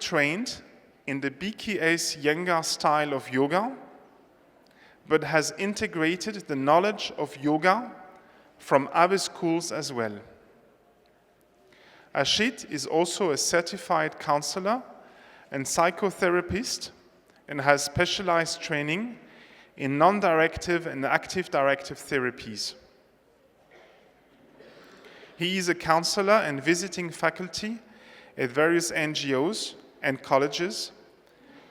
trained in the BKS Iyengar style of yoga, but has integrated the knowledge of yoga from other schools as well. Ashit is also a certified counselor and psychotherapist and has specialized training in non-directive and active directive therapies. He is a counselor and visiting faculty at various NGOs and colleges,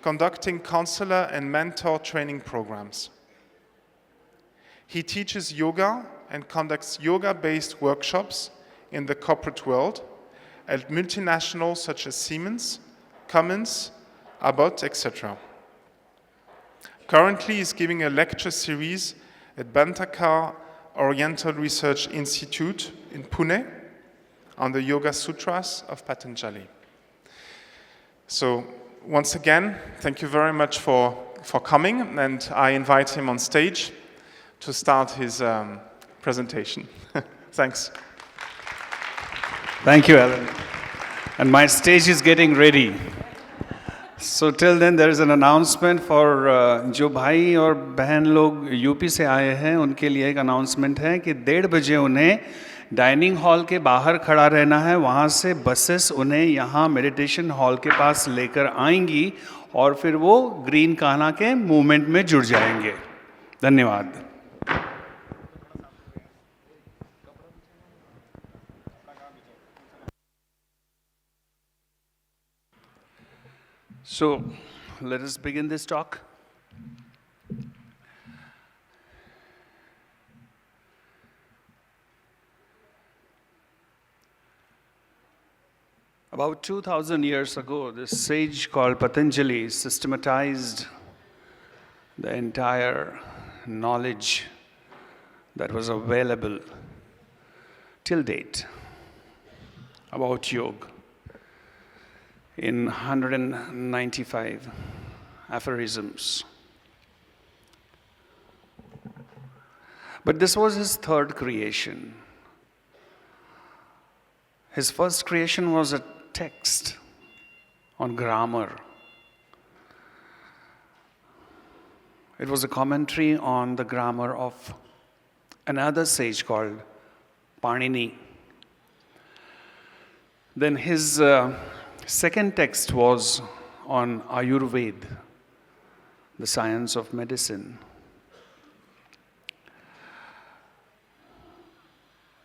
conducting counselor and mentor training programs. He teaches yoga and conducts yoga-based workshops in the corporate world at multinationals such as Siemens, Cummins, Abbott, etc. Currently, he is giving a lecture series at Bantakar Oriental Research Institute in Pune on the Yoga Sutras of Patanjali. So, once again, thank you very much for coming, and I invite him on stage to start his presentation. Thanks. Thank you, Alan. And my stage is getting ready. So till then there is an announcement for जो भाई और बहन लोग UP से आए हैं उनके लिए एक अनाउंसमेंट है कि 1:30 बजे उन्हें डाइनिंग हॉल के बाहर खड़ा रहना है. वहाँ से बसेस उन्हें यहाँ मेडिटेशन हॉल के पास लेकर आएंगी और फिर वो ग्रीन कान्हा के मूवमेंट में जुड़ जाएंगे. धन्यवाद. So, let us begin this talk. About 2000 years ago, this sage called Patanjali systematized the entire knowledge that was available till date about yoga in 195 aphorisms. But this was his third creation. His first creation was a text on grammar. It was a commentary on the grammar of another sage called Panini. Then his second text was on Ayurveda, the science of medicine.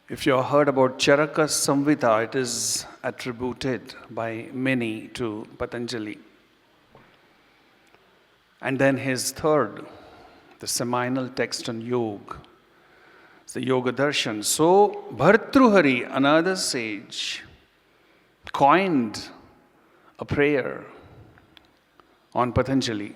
If you have heard about Charaka Samvita, it is attributed by many to Patanjali. And then his third, the seminal text on yoga, the Yoga Darshan. So Bhartruhari, another sage, coined a prayer on Patanjali.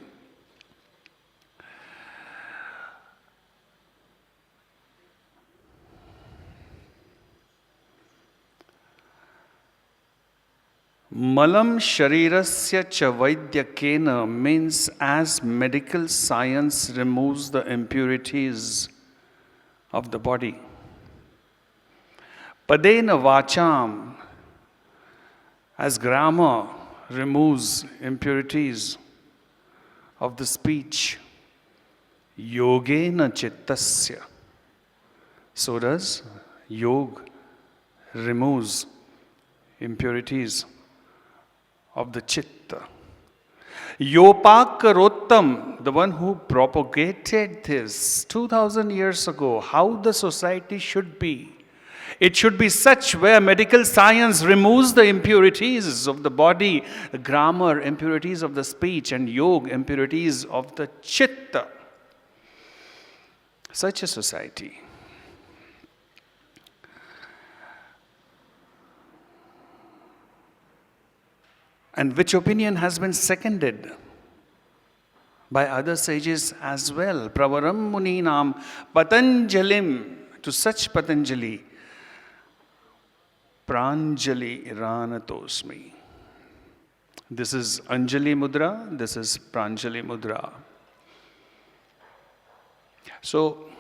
Malam sharirasya cha vaidyakena means as medical science removes the impurities of the body. Padena vacham, as grammar removes impurities of the speech. Yogena chittasya, so does yoga removes impurities of the chitta. Yopakarottam, the one who propagated this 2000 years ago, how the society should be. It should be such where medical science removes the impurities of the body, the grammar impurities of the speech, and yoga impurities of the chitta. Such a society. And which opinion has been seconded by other sages as well. Pravaram Muninam Patanjalim, to such Patanjali, Pranjali Ranatosmi. This is Anjali Mudra, this is Pranjali Mudra. So,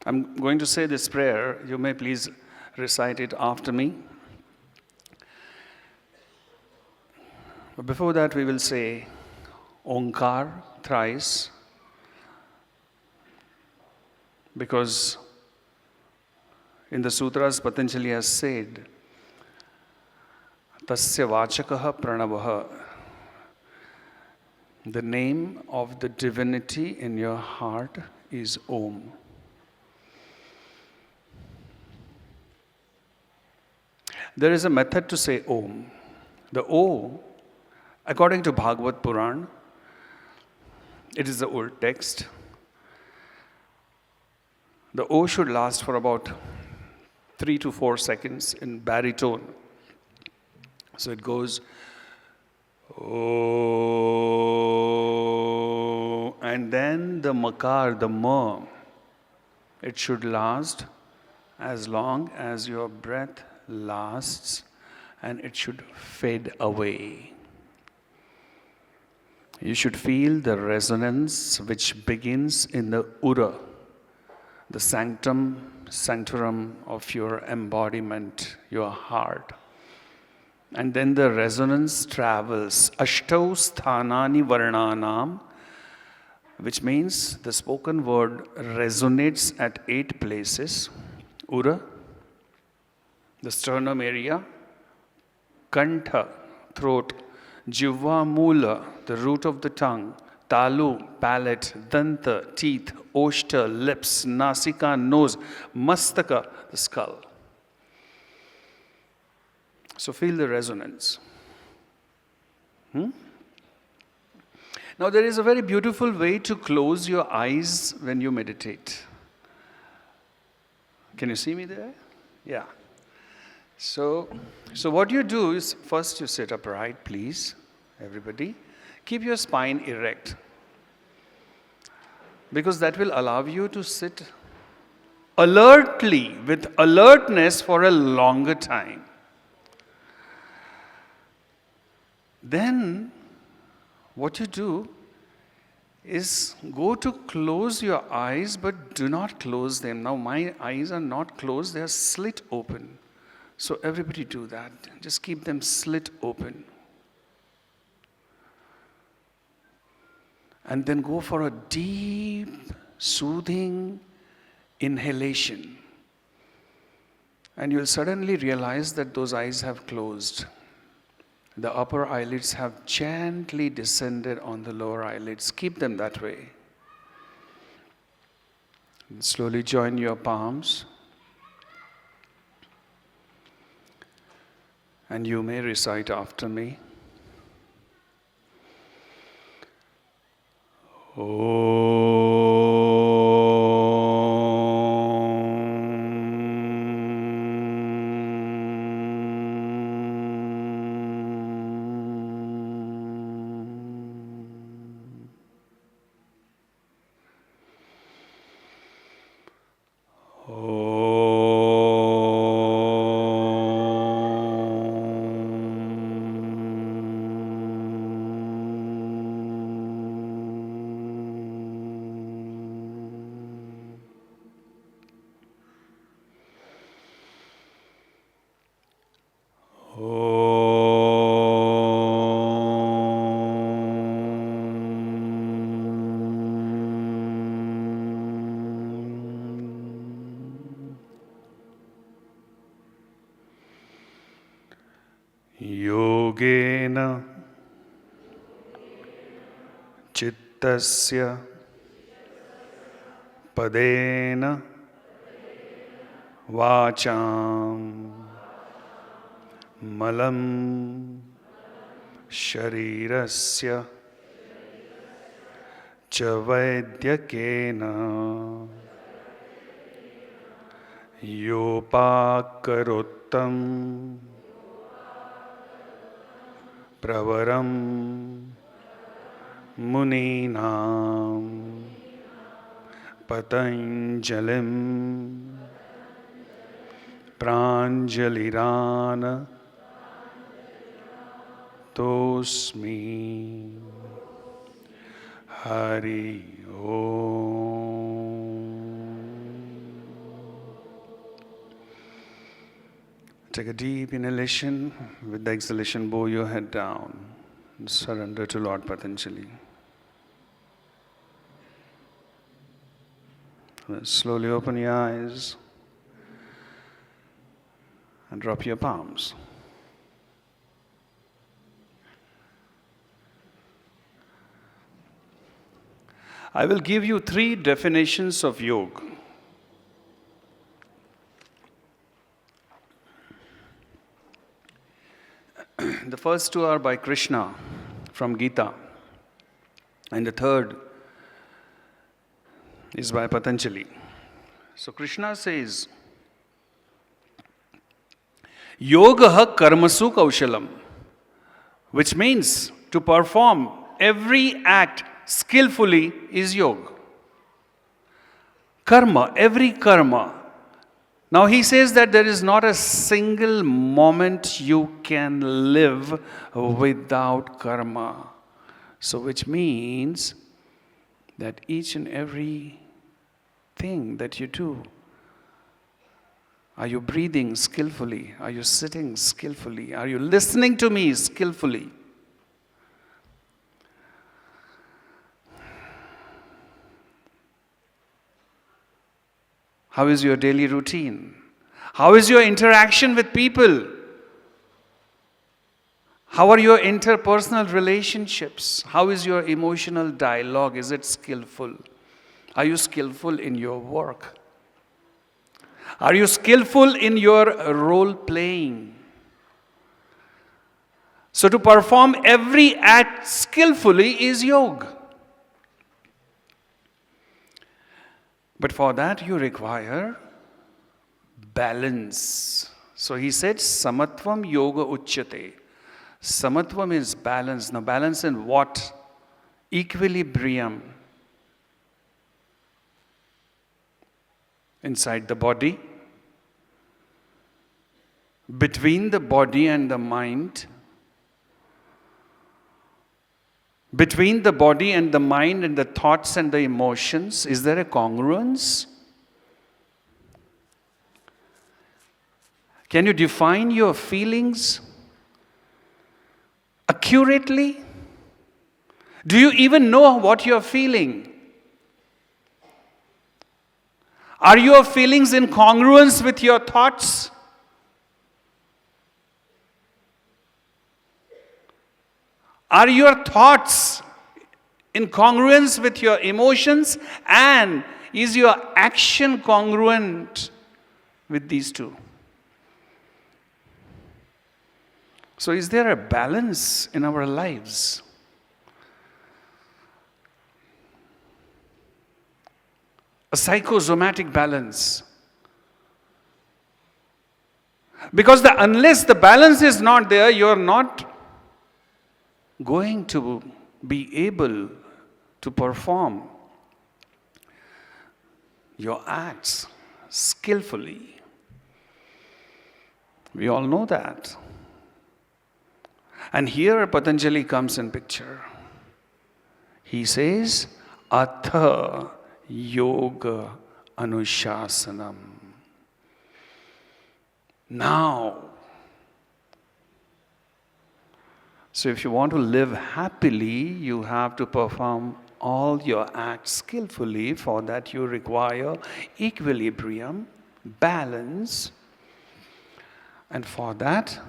I'm going to say this prayer. You may please recite it after me. But before that, we will say Onkar thrice, because in the sutras, Patanjali has said, Tasya vachakaha pranavaha. The name of the divinity in your heart is Om. There is a method to say Om. The O, according to Bhagavad Puran, it is the old text. The O should last for about 3 to 4 seconds in baritone. So it goes O, and then the makar, the ma, it should last as long as your breath lasts, and it should fade away. You should feel the resonance which begins in the ura, the sanctorum of your embodiment, your heart. And then the resonance travels. Ashtau sthanani varnanam, which means the spoken word resonates at 8 places. Ura, the sternum area. Kantha, throat. Jivva mula, the root of the tongue. Talu, palate. Danta, teeth. Oshta, lips. Nasika, nose. Mastaka, the skull. So feel the resonance. Now there is a very beautiful way to close your eyes when you meditate. Can you see me there? Yeah. So what you do is, first you sit upright, please, everybody. Keep your spine erect, because that will allow you to sit alertly, with alertness for a longer time. Then what you do is go to close your eyes, but do not close them. Now my eyes are not closed, they are slit open. So everybody do that. Just keep them slit open. And then go for a deep, soothing inhalation. And you'll suddenly realize that those eyes have closed. The upper eyelids have gently descended on the lower eyelids. Keep them that way. And slowly join your palms. And you may recite after me. Yogena Chittasya Padena Vacham Malam Sharirasya Chavaidhyakena Yopakarottam Pravaram Muninam Patanjalim Pranjalirana Tosmi Hari Om. Take a deep inhalation. With the exhalation, bow your head down. and surrender to Lord Patanjali. Then slowly open your eyes and drop your palms. I will give you 3 definitions of yoga. The first 2 are by Krishna from Gita, and the third is by Patanjali. So Krishna says, Yogaha karmasu kaushalam, which means to perform every act skillfully is yoga. Karma, every karma. Now he says that there is not a single moment you can live without karma. So which means that each and every thing that you do, are you breathing skillfully? Are you sitting skillfully? Are you listening to me skillfully? How is your daily routine? How is your interaction with people? How are your interpersonal relationships? How is your emotional dialogue? Is it skillful? Are you skillful in your work? Are you skillful in your role playing? So to perform every act skillfully is yoga. But for that you require balance. So he said, Samatvam yoga uchyate. Samatvam is balance. Now balance in what? Equilibrium. Inside the body, between the body and the mind, between the body and the mind and the thoughts and the emotions, is there a congruence? Can you define your feelings accurately? Do you even know what you're feeling? Are your feelings in congruence with your thoughts? Are your thoughts in congruence with your emotions? And is your action congruent with these two? So is there a balance in our lives? A psychosomatic balance. Because unless the balance is not there, you are not going to be able to perform your acts skillfully. We all know that. And here Patanjali comes in picture. He says, Atha Yoga Anushasanam. Now. So if you want to live happily, you have to perform all your acts skillfully. For that you require equilibrium, balance. And for that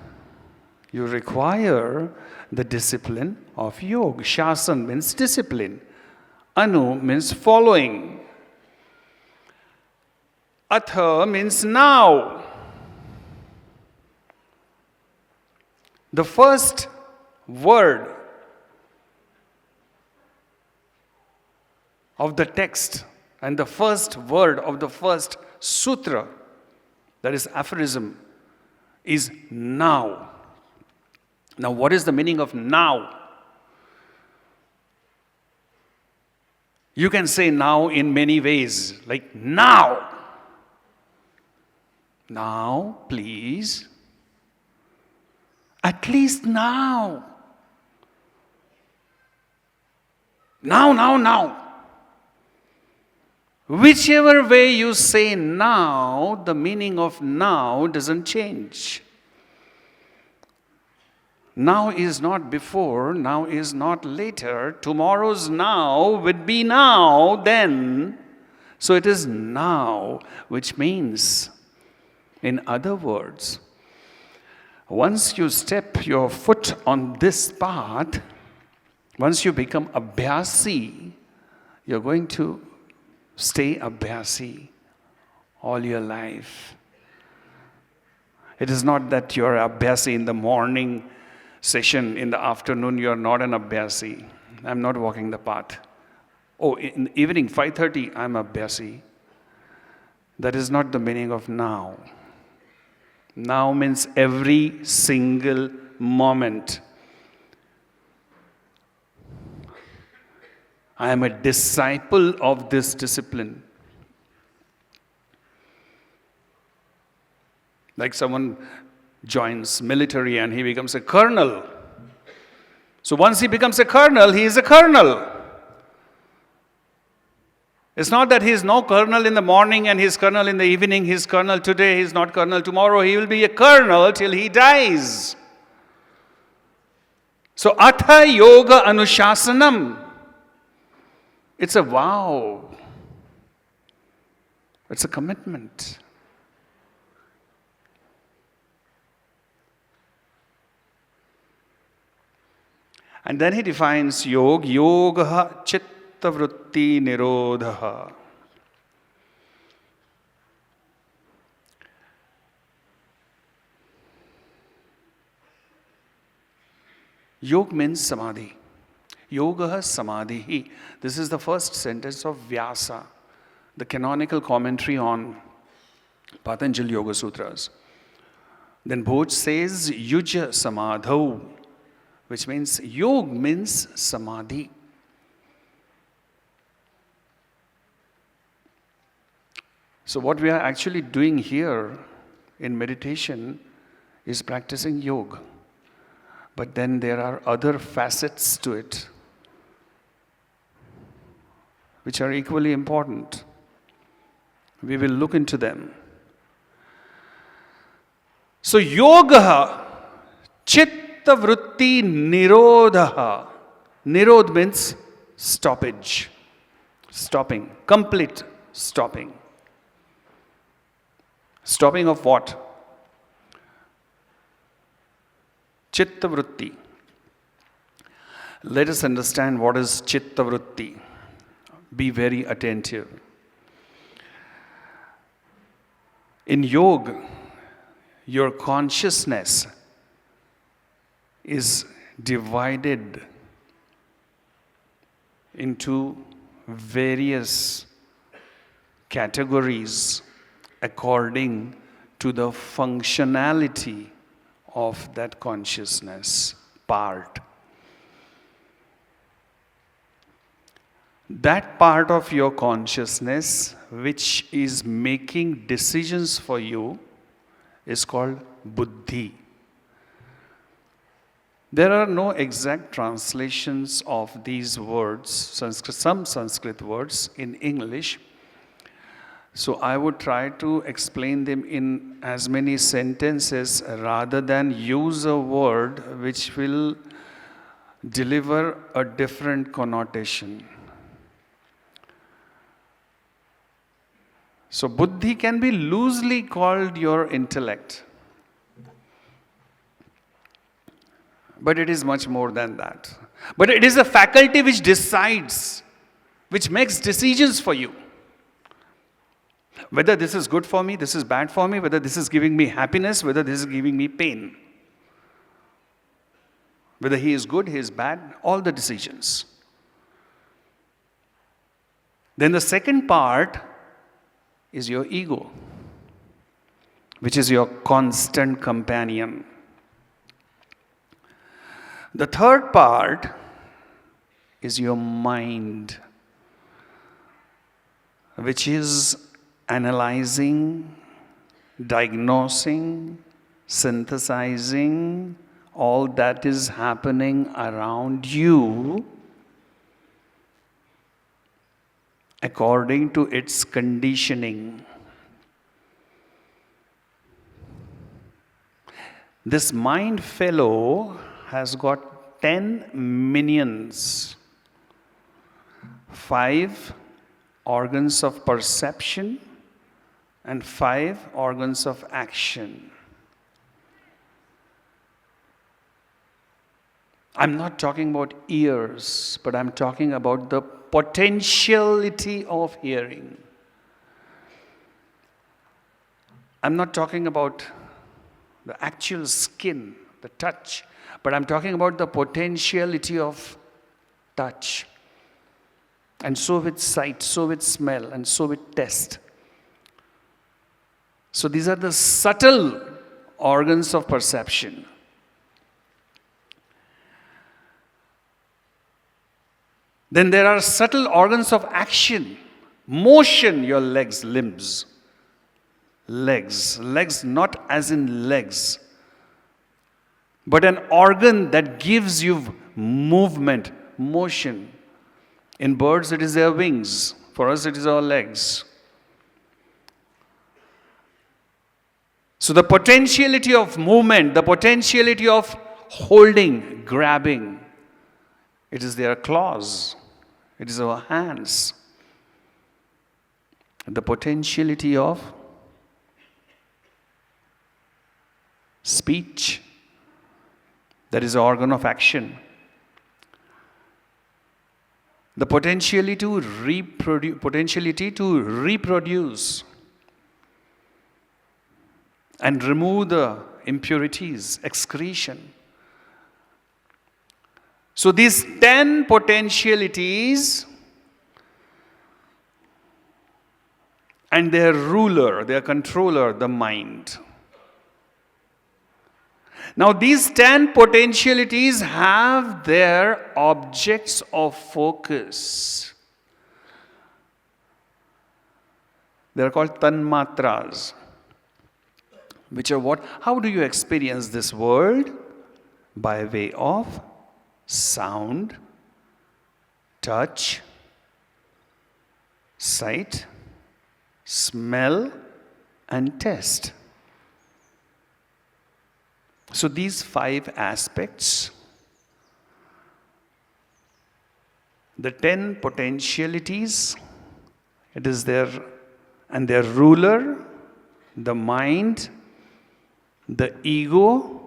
you require the discipline of yoga. Shasan means discipline. Anu means following. Atha means now. The first word of the text and the first word of the first sutra, that is aphorism, is now. Now, what is the meaning of now? You can say now in many ways, like now. Now, please. At least now. Now. Whichever way you say now, the meaning of now doesn't change. Now is not before, now is not later. Tomorrow's now would be now, then. So it is now, which means, in other words, once you step your foot on this path, once you become abhyasi, you're going to stay abhyasi all your life. It is not that you're abhyasi in the morning session, in the afternoon you're not an abhyasi. I'm not walking the path. Oh, in the evening, 5:30, I'm abhyasi. That is not the meaning of now. Now means every single moment. I am a disciple of this discipline. Like someone joins military and he becomes a colonel. So once he becomes a colonel, he is a colonel. It's not that he is no colonel in the morning and he is colonel in the evening, he is colonel today, he is not colonel tomorrow. He will be a colonel till he dies. So atha yoga anushasanam. It's a vow. It's a commitment. And then he defines yoga, yoga chitta vritti nirodha. Yoga means samadhi. Yoga samadhi. This is the first sentence of Vyasa, the canonical commentary on Patanjali YogaSutras. Then Bhoj says yuja samadhau, which means yoga means samadhi. So what we are actually doing here in meditation is practicing yoga. But then there are other facets to it which are equally important. We will look into them. So yoga chitta vritti nirodha. Nirod means stoppage. Stopping. Complete stopping. Stopping of what? Chitta vritti. Let us understand what is chitta vritti. Be very attentive. In yoga, your consciousness is divided into various categories according to the functionality of that consciousness part. That part of your consciousness which is making decisions for you is called buddhi. There are no exact translations of these words, some Sanskrit words in English. So I would try to explain them in as many sentences rather than use a word which will deliver a different connotation. So buddhi can be loosely called your intellect. But it is much more than that. But it is a faculty which decides, which makes decisions for you. Whether this is good for me, this is bad for me, whether this is giving me happiness, whether this is giving me pain. Whether he is good, he is bad, all the decisions. Then the second part is your ego, which is your constant companion. The third part is your mind, which is analyzing, diagnosing, synthesizing all that is happening around you according to its conditioning. This mind fellow has got 10 minions, 5 organs of perception and 5 organs of action. I'm not talking about ears, but I'm talking about the potentiality of hearing. I'm not talking about the actual skin, the touch, but I'm talking about the potentiality of touch. And so with sight, so with smell, and so with taste. So these are the subtle organs of perception. Then there are subtle organs of action. Motion, your legs, limbs. Legs not as in legs, but an organ that gives you movement, motion. In birds, it is their wings. For us, it is our legs. So the potentiality of movement, the potentiality of holding, grabbing, it is their claws. It is our hands. The potentiality of speech, that is the organ of action. The potentiality to reproduce and remove the impurities, excretion. So these 10 potentialities and their ruler, their controller, the mind. Now these 10 potentialities have their objects of focus. They are called tanmatras, which are what? How do you experience this world? By way of sound, touch, sight, smell, and taste. So these 5 aspects, the 10 potentialities, it is their, and their ruler, the mind, the ego,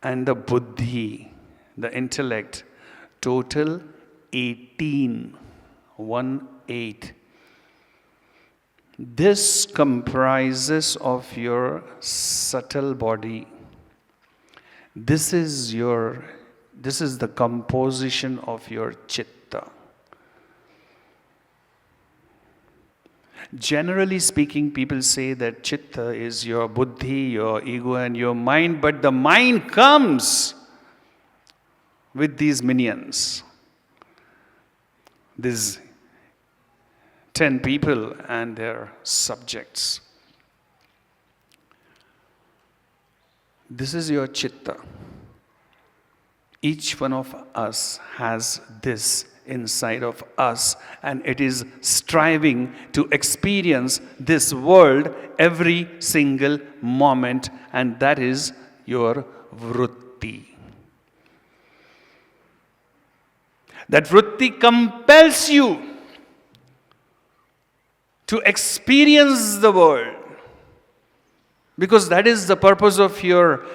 and the buddhi, the intellect, total 18, 1-8. This comprises of your subtle body. This is the composition of your chitta. Generally speaking, people say that chitta is your buddhi, your ego, and your mind, but the mind comes with these minions. These 10 people and their subjects. This is your chitta. Each one of us has this inside of us, and it is striving to experience this world every single moment, and that is your vritti. That vritti compels you to experience the world, because that is the purpose of your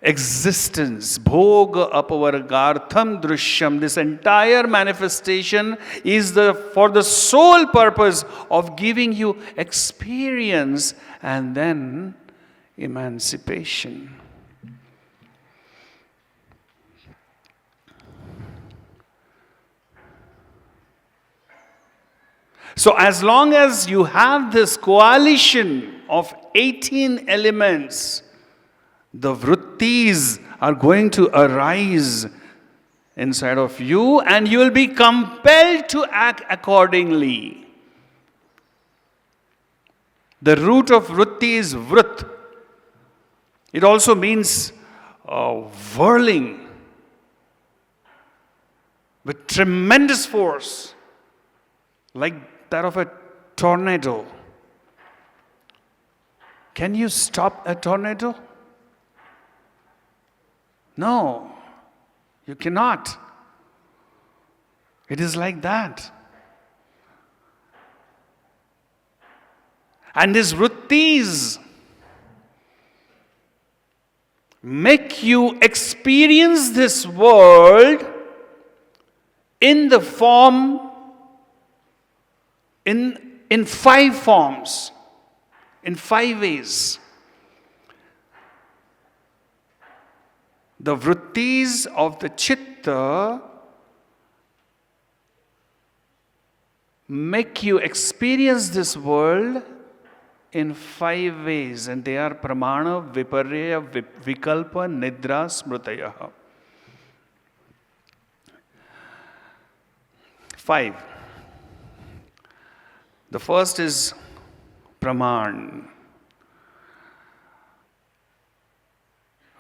existence. Bhoga apavargartham drishyam. This entire manifestation is for the sole purpose of giving you experience and then emancipation. So as long as you have this coalition of 18 elements, the vrittis are going to arise inside of you, and you will be compelled to act accordingly. The root of vritti is vrit. It also means whirling with tremendous force, like that of a tornado. Can you stop a tornado? No, you cannot. It is like that. And these vrittis make you experience this world in the form, in 5 forms, in 5 ways. The vrittis of the chitta make you experience this world in 5 ways, and they are pramana, viparya, vikalpa, nidra, smrutaya. 5. The first is praman.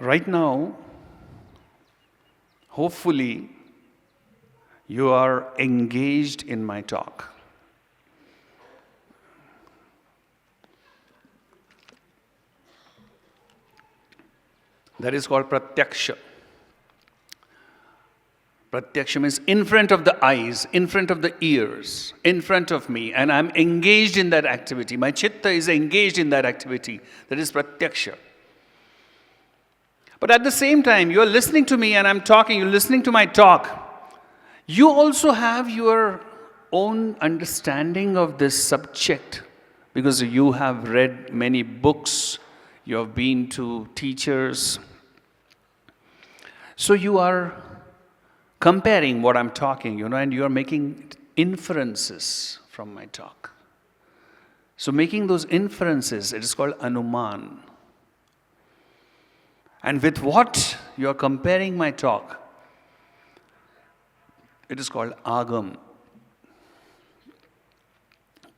Right now, hopefully, you are engaged in my talk. That is called pratyaksha. Pratyaksha means in front of the eyes, in front of the ears, in front of me, and I'm engaged in that activity. My chitta is engaged in that activity. That is pratyaksha. But at the same time, you're listening to me and I'm talking, you're listening to my talk. You also have your own understanding of this subject because you have read many books, you have been to teachers. So you are comparing what I'm talking, and you are making inferences from my talk. So making those inferences, it is called anuman. And with what you are comparing my talk, it is called agam.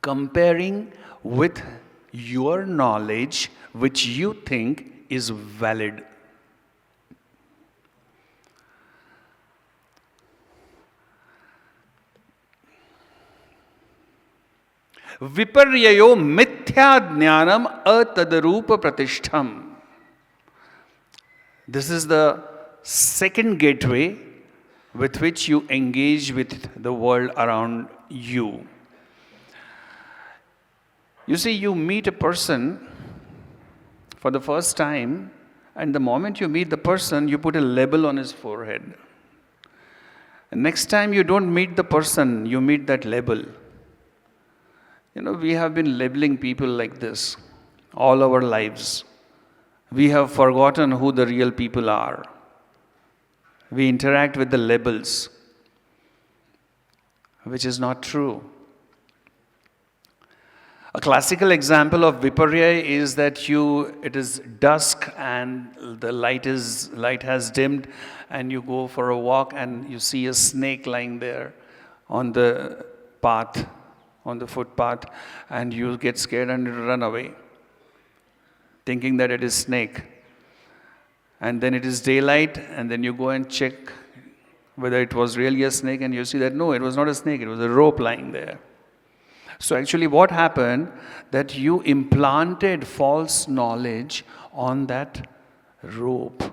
Comparing with your knowledge which you think is valid. Viparyayo mithya jnanam atadarupa pratishtham. This is the second gateway with which you engage with the world around you. You see, you meet a person for the first time, and the moment you meet the person, you put a label on his forehead. And next time you don't meet the person, you meet that label. We have been labeling people like this all our lives. We have forgotten who the real people are. We interact with the labels, which is not true. A classical example of viparya is that it is dusk and the light has dimmed, and you go for a walk and you see a snake lying there on the path, on the footpath, and you get scared and you run away, thinking that it is snake. And then it is daylight, and then you go and check whether it was really a snake, and you see that no, it was not a snake, it was a rope lying there. So actually what happened, that you implanted false knowledge on that rope.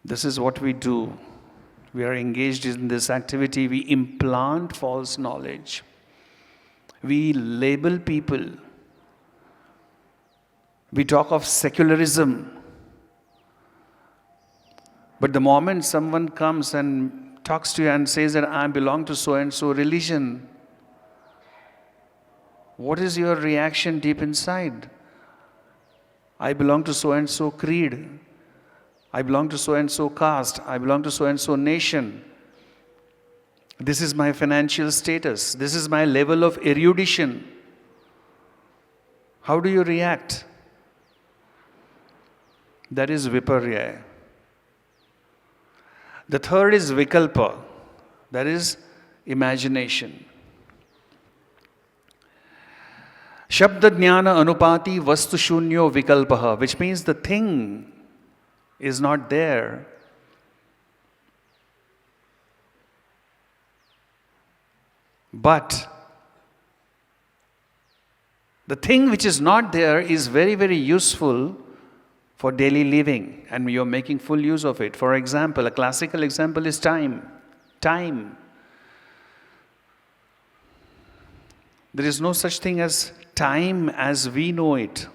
This is what we do. We are engaged in this activity, we implant false knowledge. We label people. We talk of secularism. But the moment someone comes and talks to you and says that I belong to so and so religion, what is your reaction deep inside? I belong to so and so creed. I belong to so and so caste. I belong to so and so nation. This is my financial status. This is my level of erudition. How do you react? That is viparya. The third is vikalpa. That is imagination. Shabda jnana anupati vastu shunyo vikalpaha, which means the thing is not there. But the thing which is not there is very, very useful for daily living, and you're making full use of it. For example, a classical example is time. Time. There is no such thing as time as we know it.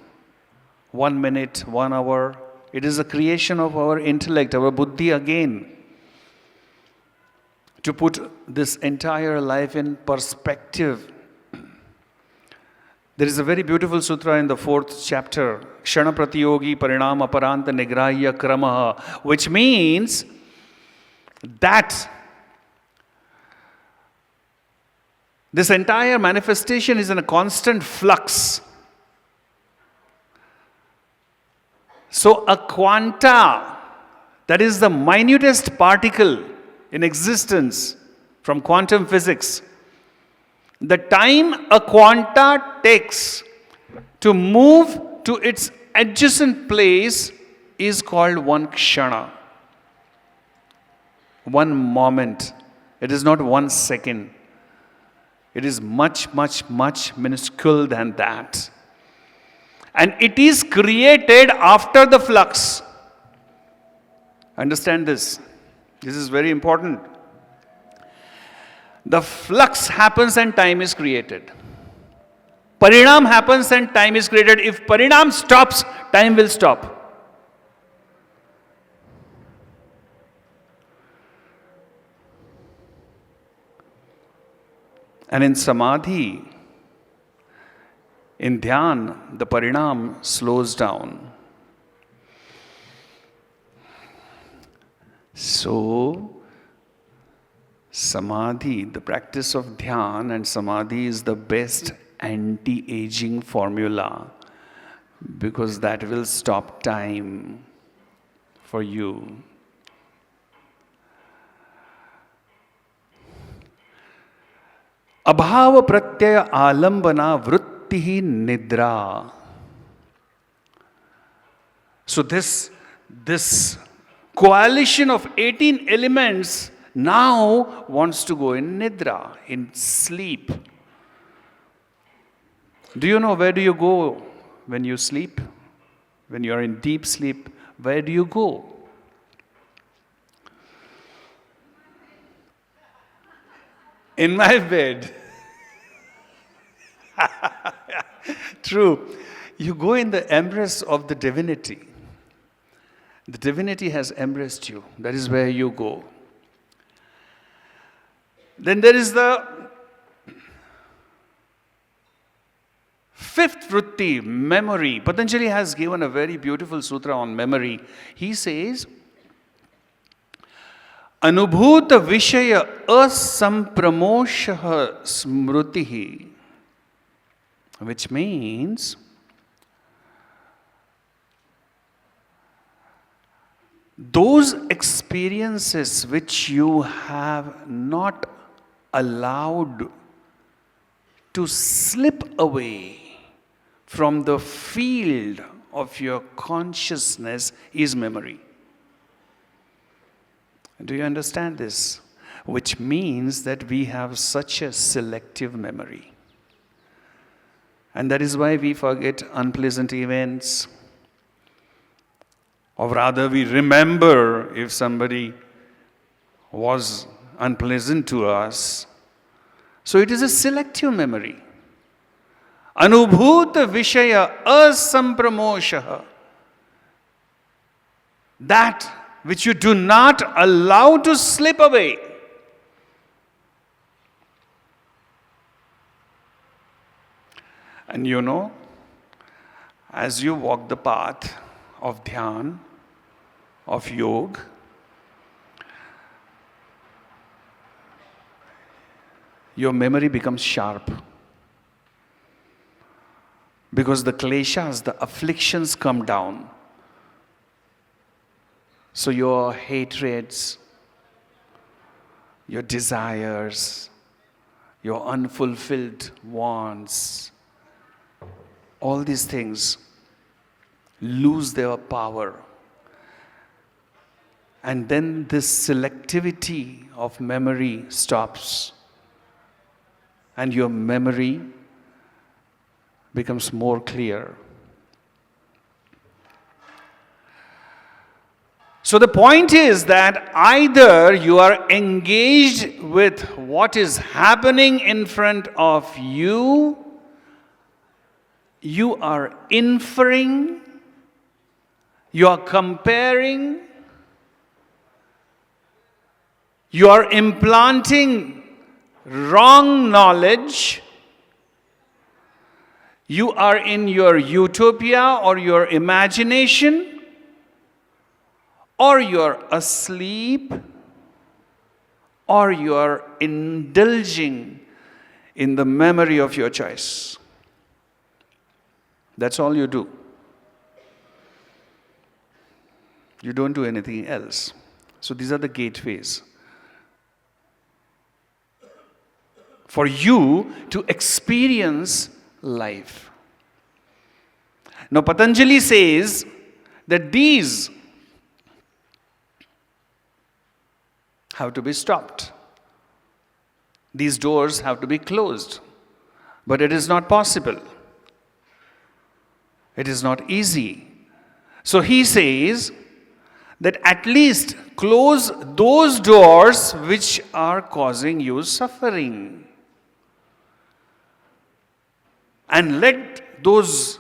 1 minute, 1 hour. It is a creation of our intellect, our buddhi again, to put this entire life in perspective. There is a very beautiful sutra in the 4th chapter, Kshana Pratiyogi Parinam Aparanta Nigrahya Kramaha, which means that this entire manifestation is in a constant flux. So a quanta, that is the minutest particle in existence from quantum physics, the time a quanta takes to move to its adjacent place is called one kshana. One moment. It is not 1 second. It is much, much, much minuscule than that. And it is created after the flux. Understand this. This is very important. The flux happens and time is created. Parinam happens and time is created. If parinam stops, time will stop. And in samadhi, in dhyan, the parinam slows down. So, samadhi, the practice of dhyan and samadhi is the best anti-aging formula, because that will stop time for you. Abhava pratyaya alambana vrittihi nidra. So this coalition of 18 elements now wants to go in nidra, in sleep. Do you know where do you go when you sleep? When you are in deep sleep, where do you go? In my bed. True. You go in the embrace of the divinity. The divinity has embraced you. That is where you go. Then there is the 5th vritti, memory. Patanjali has given a very beautiful sutra on memory. He says, Anubhuta Vishaya Asampramoshaha Smrutihi, which means those experiences which you have not allowed to slip away from the field of your consciousness is memory. Do you understand this? Which means that we have such a selective memory. And that is why we forget unpleasant events. Or rather, we remember if somebody was unpleasant to us. So it is a selective memory. Anubhuta Vishaya Asampramoshaha. That which you do not allow to slip away. And you know, as you walk the path of dhyan, of yoga, your memory becomes sharp. Because the kleshas, the afflictions come down. So your hatreds, your desires, your unfulfilled wants, all these things lose their power. And then this selectivity of memory stops. And your memory becomes more clear. So the point is that either you are engaged with what is happening in front of you, you are inferring, you are comparing, you are implanting wrong knowledge, you are in your utopia or your imagination, or you are asleep, or you are indulging in the memory of your choice. That's all you do. You don't do anything else. So these are the gateways for you to experience life. Now Patanjali says that these have to be stopped. These doors have to be closed. But it is not possible. It is not easy. So he says that at least close those doors which are causing you suffering. And let those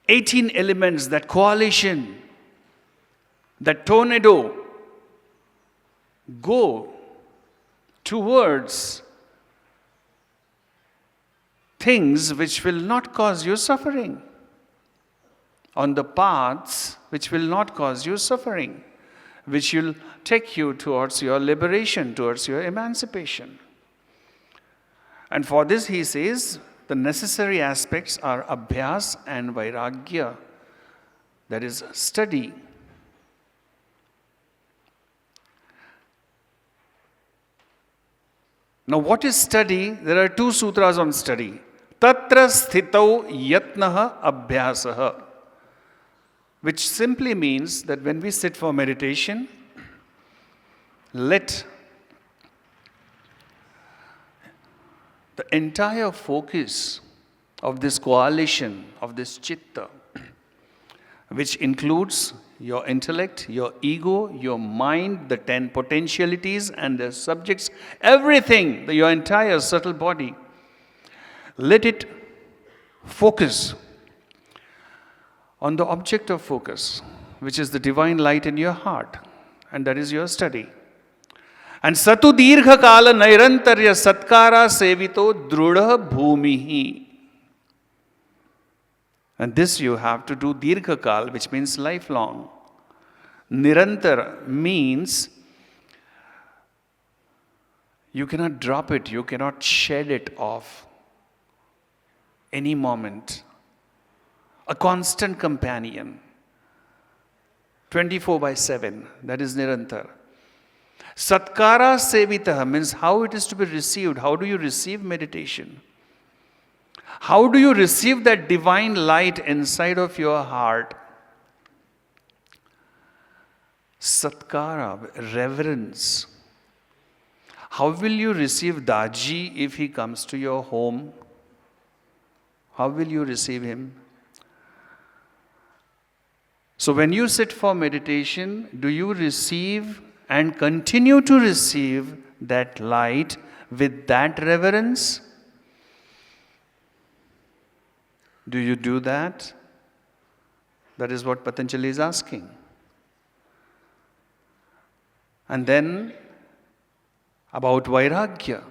18 elements, that coalition, that tornado, go towards things which will not cause you suffering, on the paths which will not cause you suffering, which will take you towards your liberation, towards your emancipation. And for this he says, the necessary aspects are abhyas and vairagya, that is study. Now what is study? There are 2 sutras on study. Tatra sthitau yatnaha abhyasaha, which simply means that when we sit for meditation, let the entire focus of this coalition, of this chitta, which includes your intellect, your ego, your mind, the 10 potentialities and the subjects, everything, your entire subtle body, let it focus on the object of focus, which is the divine light in your heart, and that is your study. And satu dirgha kala nairantarya satkara sevito drudha bhumihi. And this you have to do dirgha kal, which means lifelong. Nirantar means you cannot drop it, you cannot shed it off any moment. A constant companion, 24/7, that is Nirantar. Satkara sevita means how it is to be received. How do you receive meditation? How do you receive that divine light inside of your heart? Satkara, reverence. How will you receive Daji if he comes to your home? How will you receive him? So when you sit for meditation, do you receive and continue to receive that light with that reverence? Do you do that? That is what Patanjali is asking. And then about vairagya.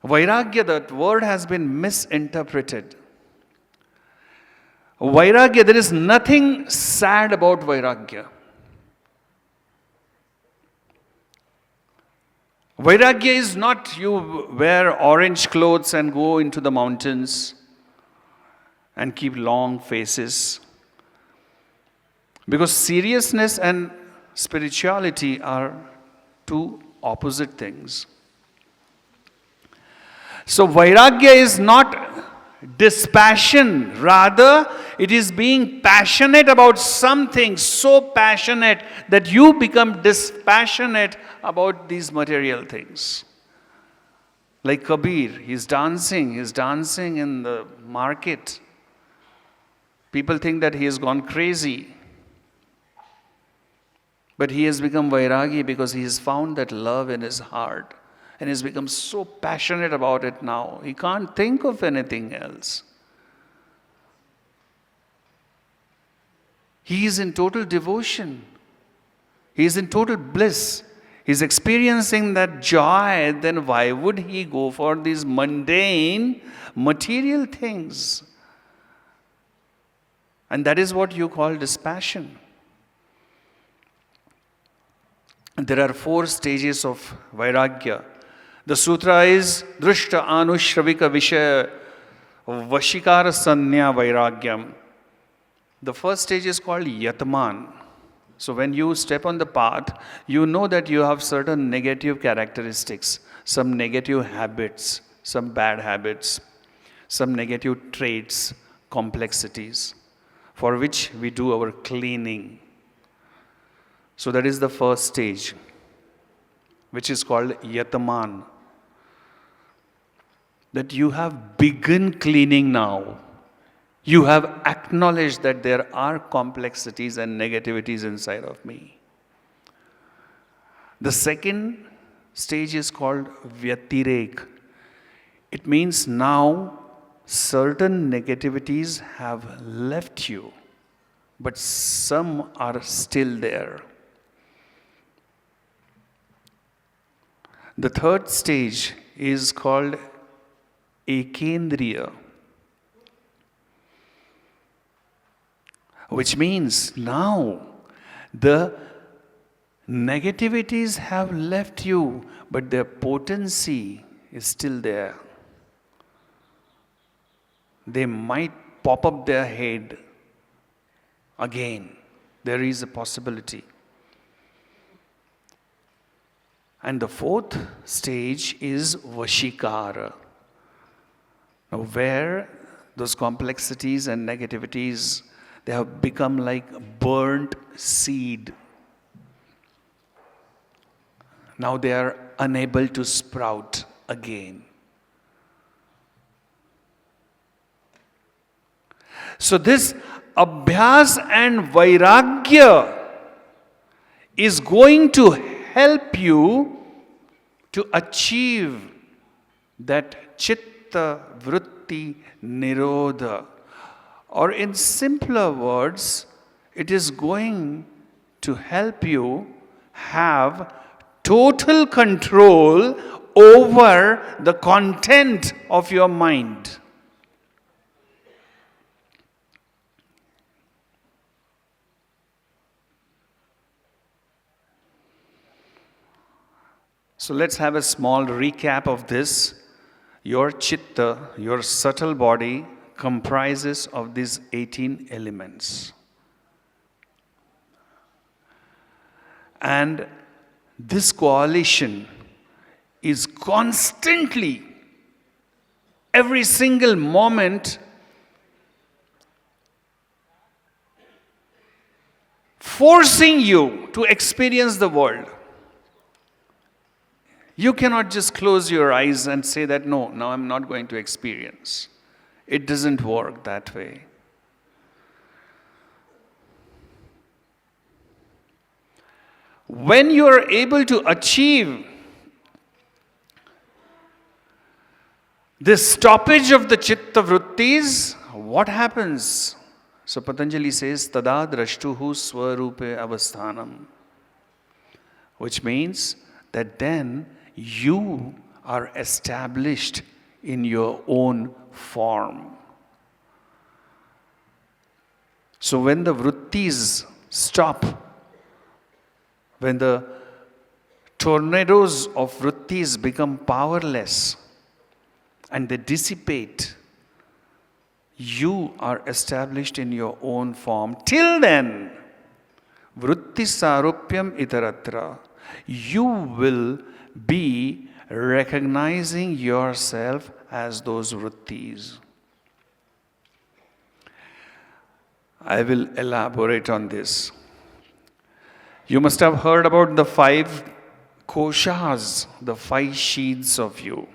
Vairagya, that word has been misinterpreted. Vairagya, there is nothing sad about vairagya. Vairagya is not you wear orange clothes and go into the mountains and keep long faces. Because seriousness and spirituality are 2 opposite things. So vairagya is not dispassion, rather it is being passionate about something, so passionate that you become dispassionate about these material things. Like Kabir, he's dancing in the market. People think that he has gone crazy. But he has become Vairagi because he has found that love in his heart and has become so passionate about it now. He can't think of anything else. He is in total devotion. He is in total bliss. He is experiencing that joy. Then why would he go for these mundane, material things? And that is what you call dispassion. There are 4 stages of Vairagya. The sutra is Drishta Anushravika Vishaya Vashikara Sanya Vairagyam. The first stage is called Yatman. So when you step on the path, you know that you have certain negative characteristics, some negative habits, some bad habits, some negative traits, complexities, for which we do our cleaning. So that is the first stage, which is called Yataman. That you have begun cleaning now. You have acknowledged that there are complexities and negativities inside of me. The second stage is called Vyatirek. It means now certain negativities have left you, but some are still there. The third stage is called Ekendriya, which means now the negativities have left you, but their potency is still there. They might pop up their head again. There is a possibility. And the fourth stage is Vashikara, where those complexities and negativities, they have become like burnt seed. Now they are unable to sprout again. So this Abhyas and Vairagya is going to help you to achieve that Chitta Vritti Nirodha. Or in simpler words, it is going to help you have total control over the content of your mind. So let's have a small recap of this. Your chitta, your subtle body, comprises of these 18 elements. And this coalition is constantly, every single moment, forcing you to experience the world. You cannot just close your eyes and say that, no, now I'm not going to experience. It doesn't work that way. When you are able to achieve this stoppage of the chitta vrittis, what happens? So Patanjali says, Tada drashtuhu swarupe avasthanam, which means that then you are established in your own form. So when the vrittis stop, when the tornadoes of vrittis become powerless and they dissipate, you are established in your own form. Till then, vritti sarupyam itaratra, you will be recognizing yourself as those vrittis. I will elaborate on this. You must have heard about the 5 koshas, the 5 sheaths of you.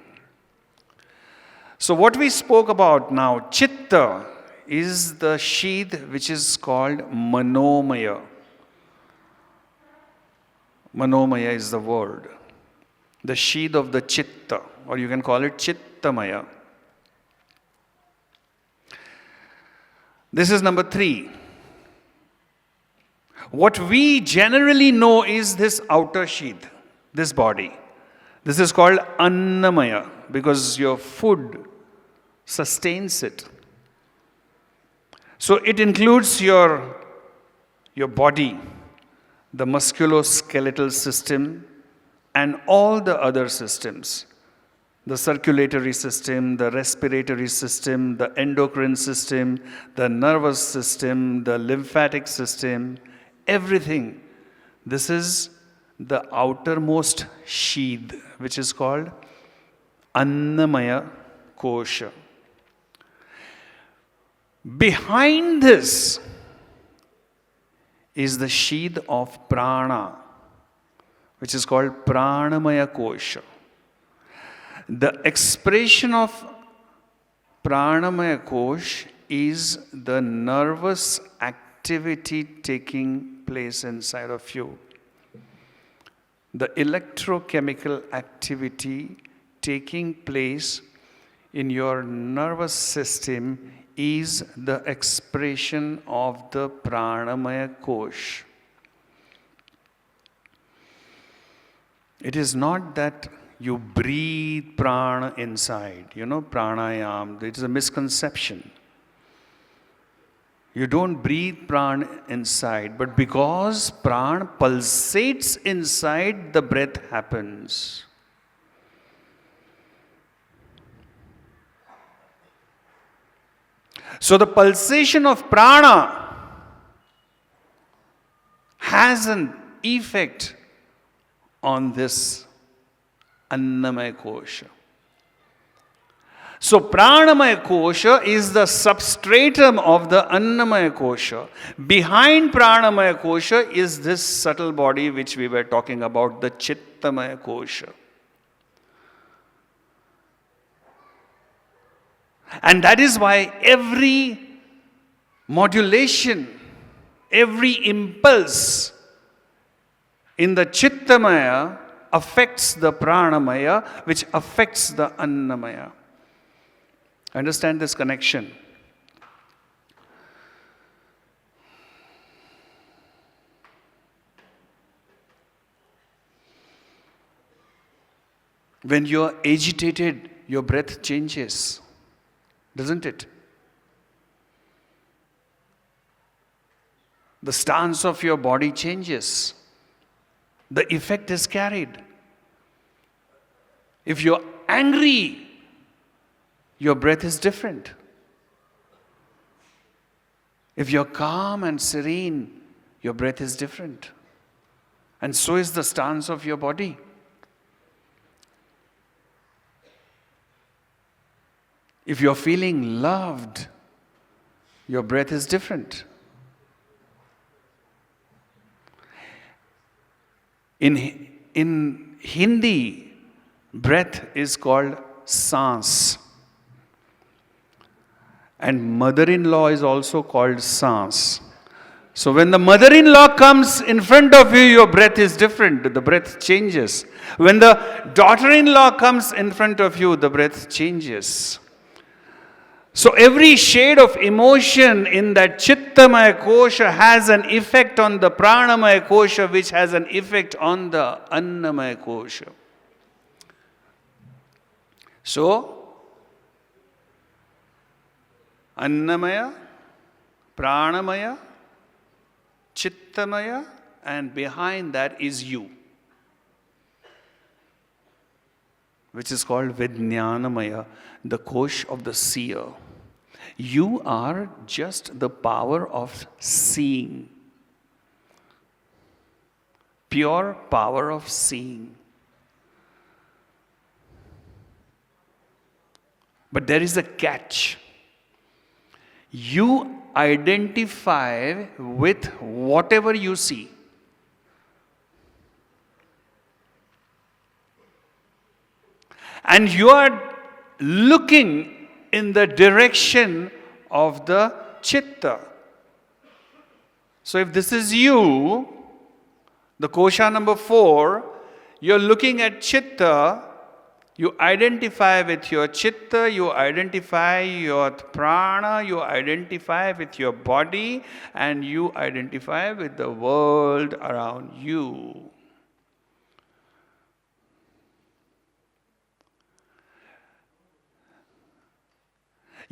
So what we spoke about now, chitta is the sheath which is called manomaya. Manomaya is the word. The sheath of the chitta, or you can call it Chittamaya. This is number 3. What we generally know is this outer sheath, this body. This is called Annamaya because your food sustains it. So it includes your body, the musculoskeletal system, and all the other systems. The circulatory system, the respiratory system, the endocrine system, the nervous system, the lymphatic system, everything. This is the outermost sheath, which is called Anandamaya Kosha. Behind this is the sheath of prana, which is called Pranayama Kosha. The expression of Pranayama Kosha is the nervous activity taking place inside of you. The electrochemical activity taking place in your nervous system is the expression of the Pranayama Kosha. It is not that you breathe prana inside. Pranayama, it is a misconception. You don't breathe prana inside, but because prana pulsates inside, the breath happens. So the pulsation of prana has an effect on this Annamaya Kosha. So Pranamaya Kosha is the substratum of the Annamaya Kosha. Behind Pranamaya Kosha is this subtle body which we were talking about, the Chittamaya Kosha. And that is why every modulation, every impulse in the Chittamaya affects the Pranamaya, which affects the Annamaya. Understand this connection. When you are agitated, your breath changes, doesn't it? The stance of your body changes. The effect is carried. If you're angry, your breath is different. If you're calm and serene, your breath is different. And so is the stance of your body. If you're feeling loved, your breath is different. In Hindi, breath is called sans. And mother-in-law is also called sans. So when the mother-in-law comes in front of you, your breath is different. The breath changes. When the daughter-in-law comes in front of you, the breath changes. So every shade of emotion in that Chittamaya Kosha has an effect on the Pranamaya Kosha, which has an effect on the Annamaya Kosha. So, Annamaya, Pranamaya, Chittamaya, and behind that is you, which is called Vijnanamaya, the Kosh of the seer. You are just the power of seeing. Pure power of seeing. But there is a catch. You identify with whatever you see. And you are looking in the direction of the chitta. So if this is you, The kosha number 4, you're looking at chitta, you identify with your chitta, you identify your prana, you identify with your body, and you identify with the world around you.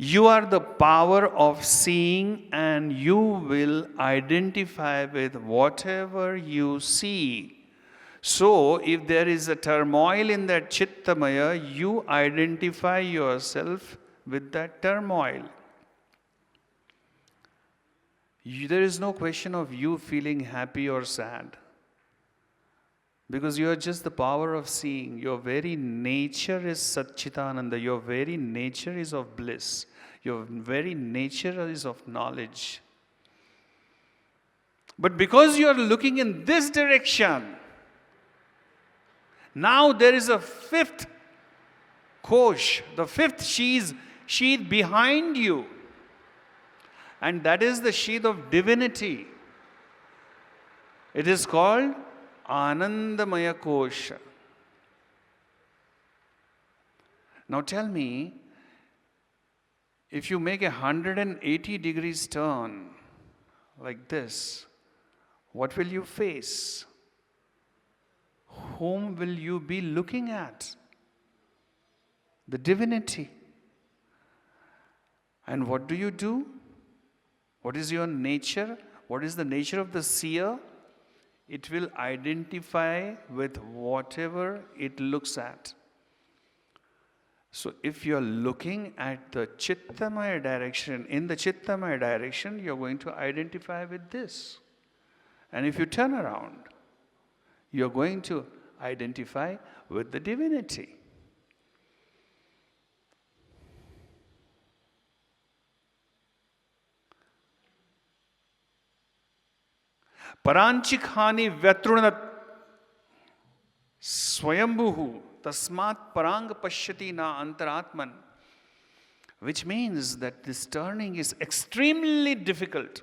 You are the power of seeing, and you will identify with whatever you see. So, if there is a turmoil in that chittamaya, you identify yourself with that turmoil. There is no question of you feeling happy or sad. Because you are just the power of seeing. Your very nature is Satchitananda. Your very nature is of bliss. Your very nature is of knowledge. But because you are looking in this direction, now there is a 5th kosh, the 5th sheath behind you. And that is the sheath of divinity. It is called Anandamaya Kosha. Now tell me, if you make a 180 degrees turn like this, what will you face? Whom will you be looking at? The divinity. And what do you do? What is your nature? What is the nature of the seer? It will identify with whatever it looks at. So if you're looking at the Chittamaya direction, in the Chittamaya direction, you're going to identify with this. And if you turn around, you're going to identify with the divinity. Paranchikhani vyatrunat swayambhuhu tasmat parang pashyati na antaratman. Which means that this turning is extremely difficult.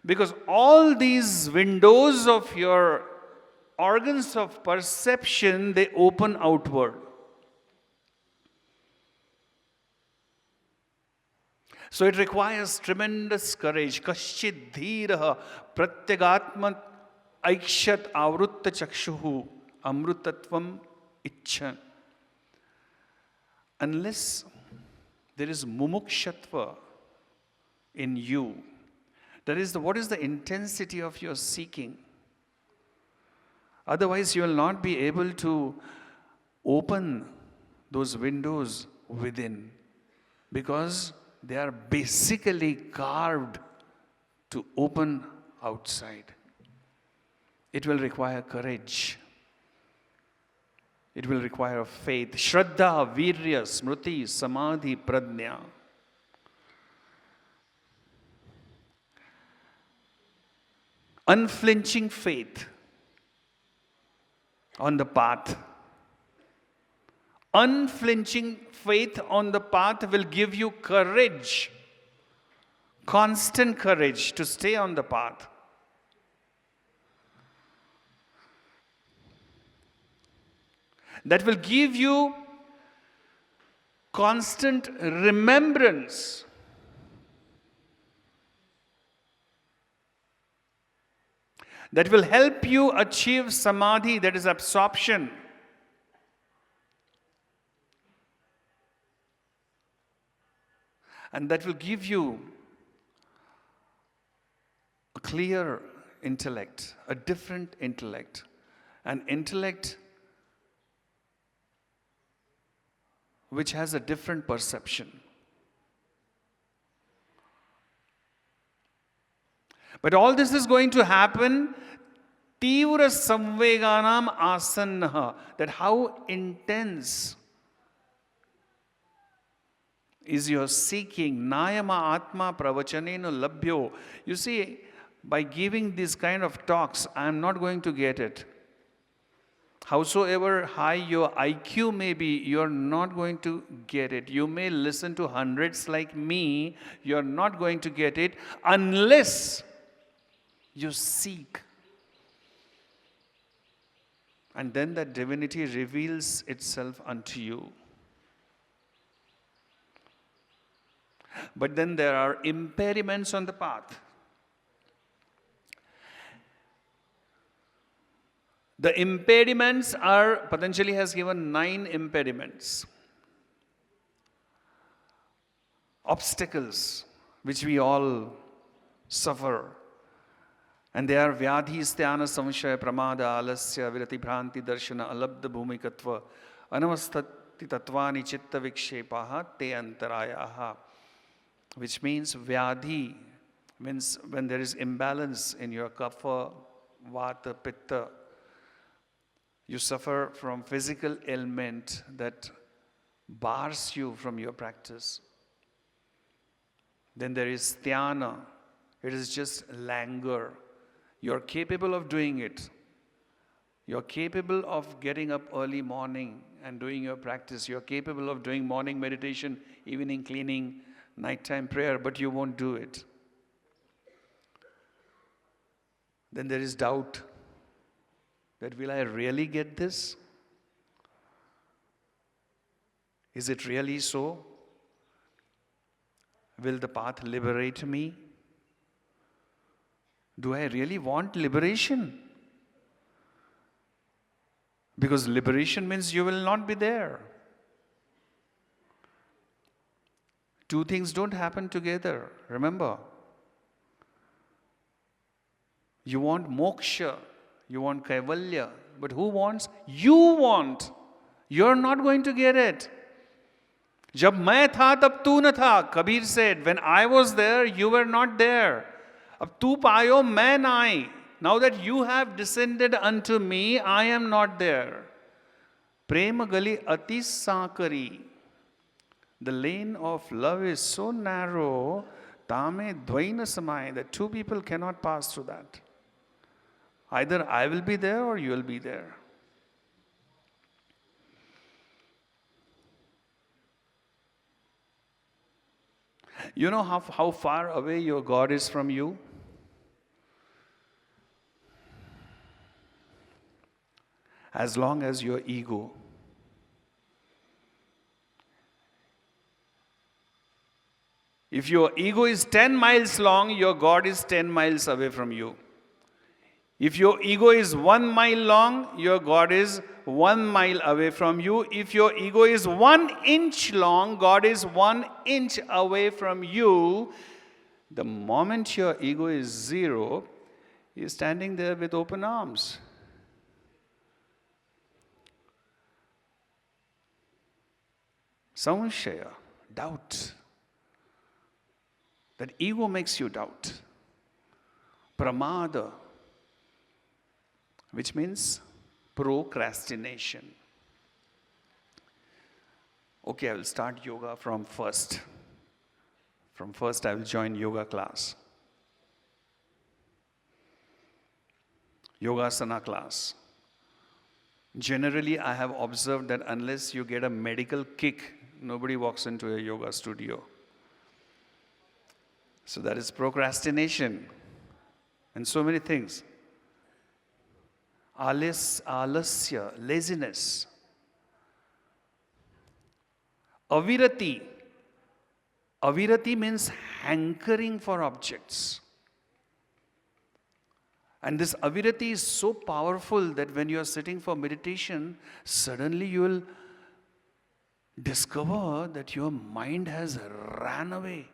Because all these windows of your organs of perception, they open outward. So it requires tremendous courage. Kaschid dhiraha pratyagatmat aikshat avrutta chakshuhu amrutatvam icchan. Unless there is mumukshatva in you, that is what is the intensity of your seeking? Otherwise, you will not be able to open those windows within, because they are basically carved to open outside. It will require courage. It will require faith. Shraddha, Virya, Smriti, Samadhi, Pradnya. Unflinching faith on the path. Unflinching faith on the path will give you courage, constant courage to stay on the path. That will give you constant remembrance. That will help you achieve samadhi, that is absorption. And that will give you a clear intellect, a different intellect, an intellect which has a different perception. But all this is going to happen tivra samveganam asannaha, that how intense is your seeking. Nayama atma pravachaneno labhyo. You see, by giving these kind of talks, I am not going to get it. Howsoever high your IQ may be, you are not going to get it. You may listen to hundreds like me, you are not going to get it unless you seek. And then that divinity reveals itself unto you. But then there are impediments on the path. The impediments are, Patanjali has given 9 impediments. Obstacles which we all suffer. And they are vyadhi, sthana, samshaya, pramada, alasya, virati, bhranti, darshana, alabdha, bhumikatva, anavastati, tatvani, chitta, vikshepaha, te antarayaha. Which means vyadhi means when there is imbalance in your kapha, vata, pitta. You suffer from physical ailment that bars you from your practice. Then there is dhyana. It is just languor. You're capable of doing it. You're capable of getting up early morning and doing your practice. You're capable of doing morning meditation, evening cleaning, nighttime prayer, but you won't do it. Then there is doubt. That will I really get this? Is it really so? Will the path liberate me? Do I really want liberation? Because liberation means you will not be there. Two things don't happen together. Remember, you want moksha, you want kaivalya, but who wants? You want. You're not going to get it. Jab main tha, tab tu na tha. Kabir said, when I was there, you were not there. Ab tu payo, main naai. Now that you have descended unto me, I am not there. Prema gali ati sankari. The lane of love is so narrow, tame dvaina samai, that two people cannot pass through that. Either I will be there or you will be there. You know how far away your God is from you? As long as your ego. If your ego is 10 miles long, your God is 10 miles away from you. If your ego is 1 mile long, your God is 1 mile away from you. If your ego is 1 inch long, God is 1 inch away from you. The moment your ego is 0, He is standing there with open arms. Samshaya, doubt. That ego makes you doubt. Pramada, which means procrastination. Okay, I will start yoga from first. From first, I will join yoga class. Yogasana class. Generally, I have observed that unless you get a medical kick, nobody walks into a yoga studio. So that is procrastination. And so many things. Alasya, laziness. Avirati. Avirati means hankering for objects. And this avirati is so powerful that when you are sitting for meditation, suddenly you will discover that your mind has ran away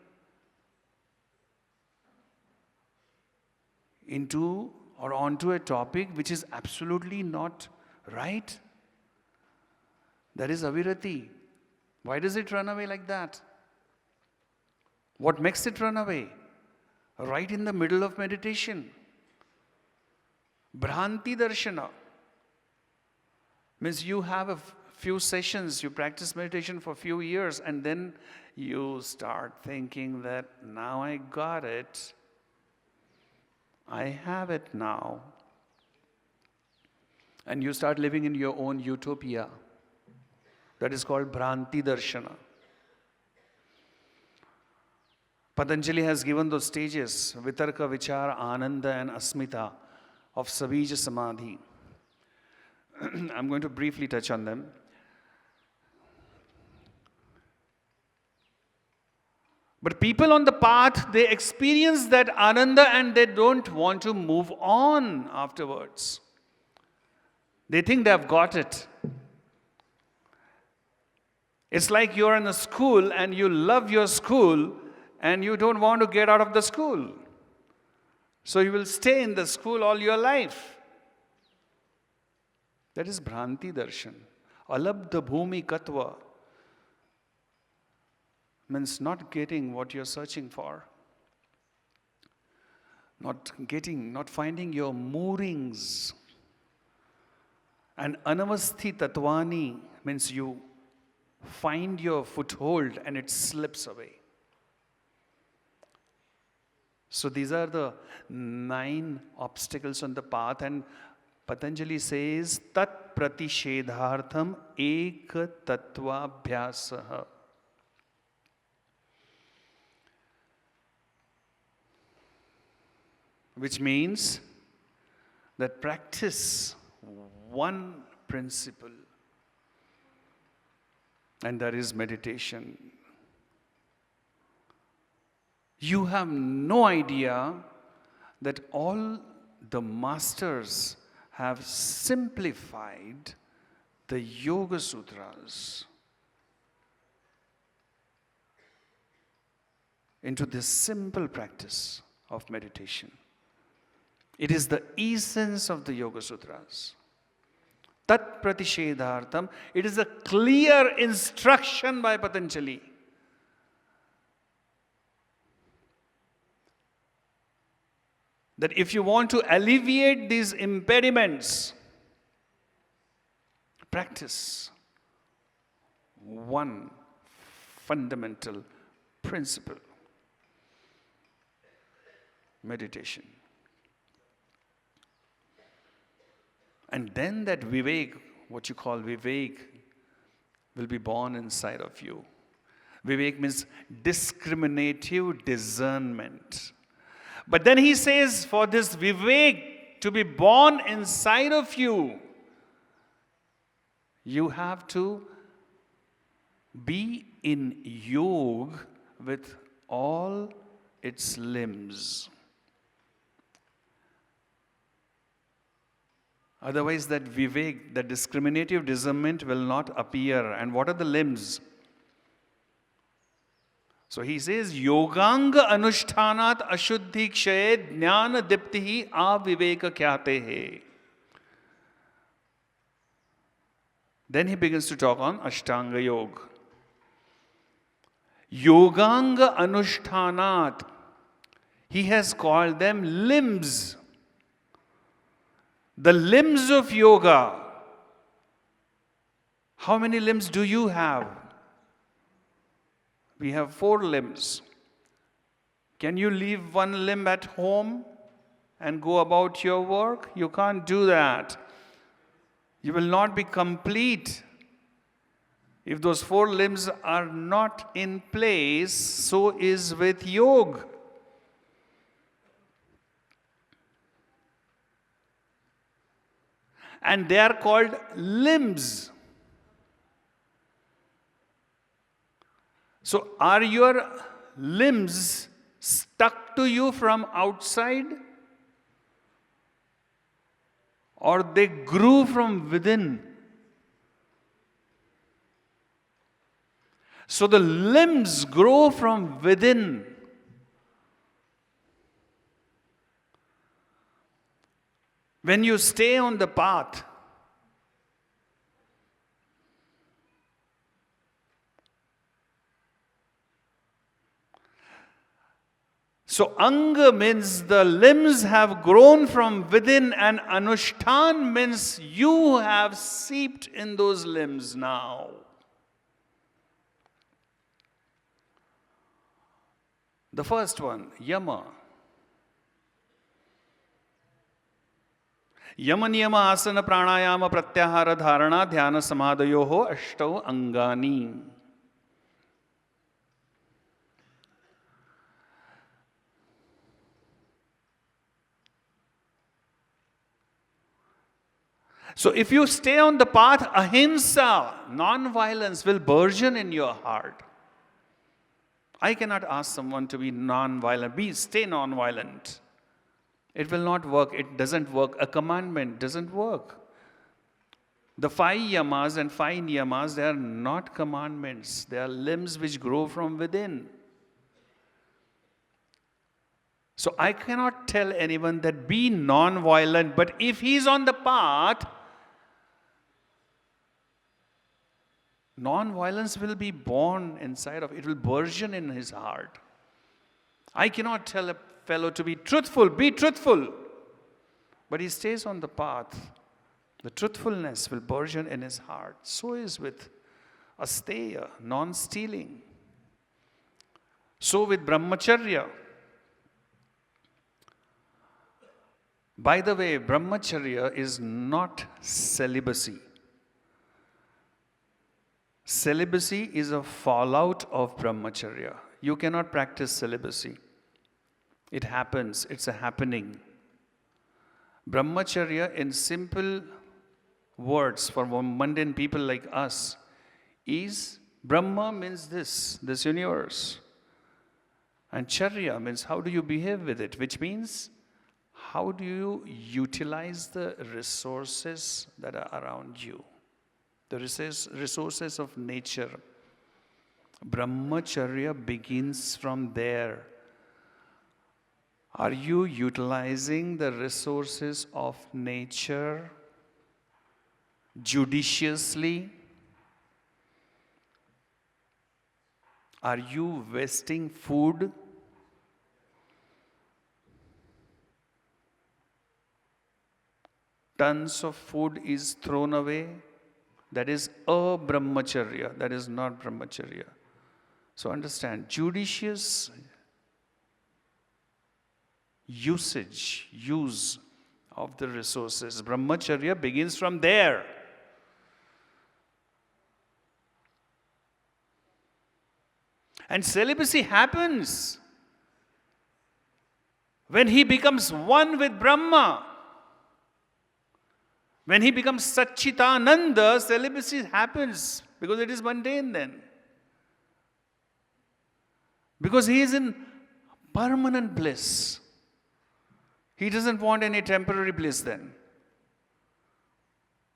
into or onto a topic which is absolutely not right. That is avirati. Why does it run away like that? What makes it run away? Right in the middle of meditation. Bhranti darshana means you have a few sessions, you practice meditation for a few years, and then you start thinking that now I got it. I have it now. And you start living in your own utopia. That is called Bhranti Darshana. Patanjali has given those stages, Vitarka, Vichara, Ananda and Asmita of Savija Samadhi. I'm going to briefly touch on them. But people on the path, they experience that Ananda and they don't want to move on afterwards. They think they have got it. It's like you're in a school and you love your school and you don't want to get out of the school. So you will stay in the school all your life. That is Bhranti Darshan. Alabdha Bhumi Katva means not getting what you're searching for. Not finding your moorings. And Anavasthi Tatvani means you find your foothold and it slips away. So these are the 9 obstacles on the path, and Patanjali says, Tat pratishedhartham ek tattva abhyasaha. Which means that practice one principle, and that is meditation. You have no idea that all the masters have simplified the Yoga Sutras into this simple practice of meditation. It is the essence of the Yoga Sutras. Tat pratishedhartham. It is a clear instruction by Patanjali. That if you want to alleviate these impediments, practice one fundamental principle: meditation. And then that vivek, what you call vivek, will be born inside of you. Vivek means discriminative discernment. But then he says, for this vivek to be born inside of you, you have to be in yoga with all its limbs. Otherwise, that vivek, that discriminative discernment will not appear. And what are the limbs? So he says, Yoganga anushtanat ashuddhi kshaye jnana diptihi aviveka khyate he. Then he begins to talk on Ashtanga Yoga. Yoganga anushtanat. He has called them limbs. The limbs of yoga. How many limbs do you have? We have 4 limbs. Can you leave one limb at home and go about your work? You can't do that. You will not be complete if those 4 limbs are not in place. So is with yoga. And they are called limbs. So are your limbs stuck to you from outside? Or they grew from within? So the limbs grow from within. When you stay on the path, so anga means the limbs have grown from within, and anushtan means you have seeped in those limbs now. The first one, yama. Yama niyama asana pranayama pratyahara dharana dhyana samadhayoho ashtau angani. So if you stay on the path, ahimsa, non-violence will burgeon in your heart. I cannot ask someone to be non-violent. Stay non-violent. It will not work. It doesn't work. A commandment doesn't work. The 5 yamas and 5 niyamas, they are not commandments. They are limbs which grow from within. So I cannot tell anyone that be non-violent, but if he is on the path, non-violence will be born inside of it will burgeon in his heart. I cannot tell a fellow to be truthful, but he stays on the path. The truthfulness will burgeon in his heart. So is with asteya, non-stealing. So with brahmacharya. By the way, brahmacharya is not celibacy. Celibacy is a fallout of brahmacharya. You cannot practice celibacy. It happens, it's a happening. Brahmacharya, in simple words for mundane people like us, is Brahma means this universe. And charya means how do you behave with it, which means how do you utilize the resources that are around you? The resources of nature. Brahmacharya begins from there. Are you utilizing the resources of nature judiciously? Are you wasting food? Tons of food is thrown away. That is a brahmacharya. That is not brahmacharya. So understand, judicious use of the resources. Brahmacharya begins from there. And celibacy happens when he becomes one with Brahma. When he becomes Satchitananda, celibacy happens because it is mundane then. Because he is in permanent bliss. He doesn't want any temporary bliss then.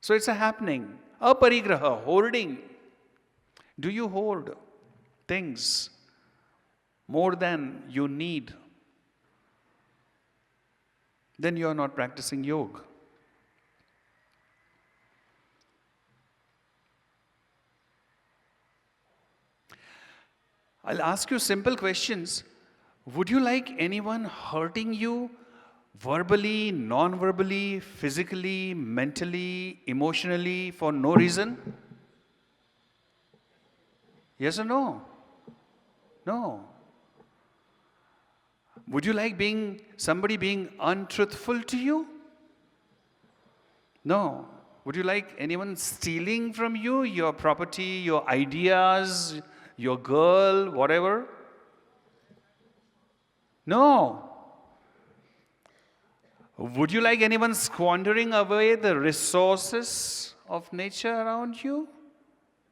So it's a happening. Aparigraha, hoarding. Do you hoard things more than you need? Then you are not practicing yoga. I'll ask you simple questions. Would you like anyone hurting you verbally, non-verbally, physically, mentally, emotionally for no reason? Yes or no? No. Would you like somebody being untruthful to you? No. Would you like anyone stealing from you, your property, your ideas, your girl, whatever? No. Would you like anyone squandering away the resources of nature around you?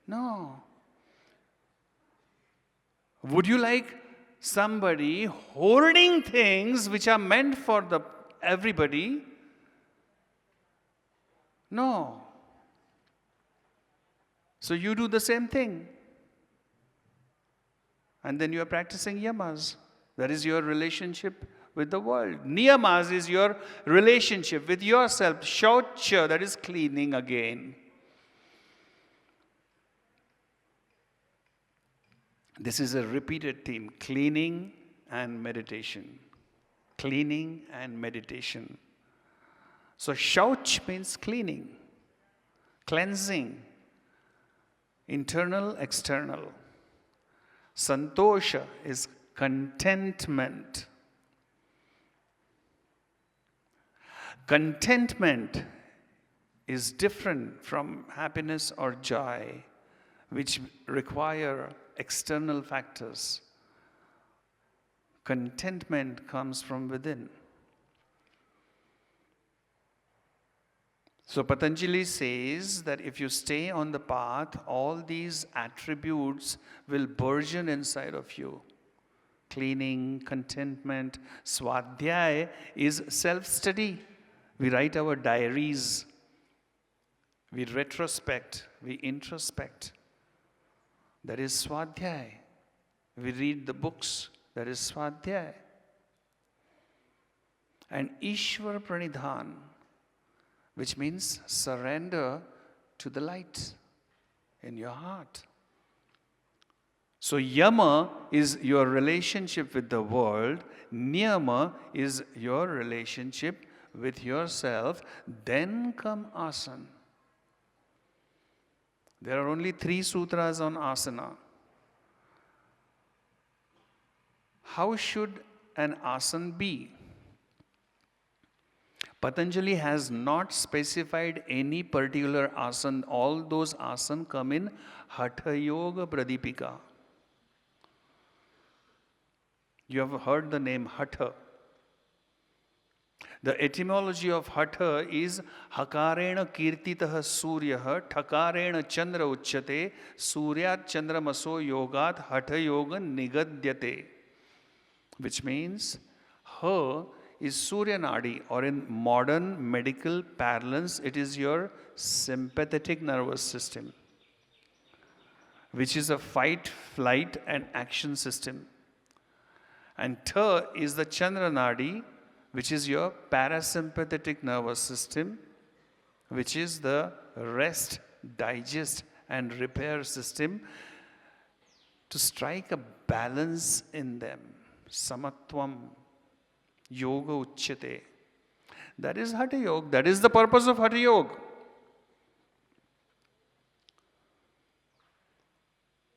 No. Would you like somebody hoarding things which are meant for everybody? No. So you do the same thing. And then you are practicing yamas. That is your relationship with the world. Niyamas is your relationship with yourself. Shaucha, that is cleaning again. This is a repeated theme. Cleaning and meditation. Cleaning and meditation. So shauch means cleaning, cleansing, internal, external. Santosha is contentment. Contentment is different from happiness or joy, which require external factors. Contentment comes from within. So Patanjali says that if you stay on the path, all these attributes will burgeon inside of you. Cleaning, contentment, swadhyaya is self-study. We write our diaries. We retrospect, we introspect. That is swadhyaya. We read the books. That is swadhyaya. And Ishwar Pranidhan, which means surrender to the light in your heart. So yama is your relationship with the world. Niyama is your relationship with yourself. Then come asana. There are only 3 sutras on asana. How should an asana be? Patanjali has not specified any particular asana. All those asana come in Hatha Yoga Pradipika. You have heard the name Hatha. The etymology of Hatha is Hakarena Kirtitah Suryah Thakarena Chandra Uchyate Suryat Chandramaso Yogat Hatha Yoga Nigadyate. Which means Ha is Surya Nadi, or in modern medical parlance, it is your sympathetic nervous system, which is a fight, flight, and action system. And Ta is the Chandra Nadi, which is your parasympathetic nervous system, which is the rest, digest, and repair system, to strike a balance in them. Samatvam. Yoga uchyate. That is Hatha Yoga. That is the purpose of Hatha Yoga.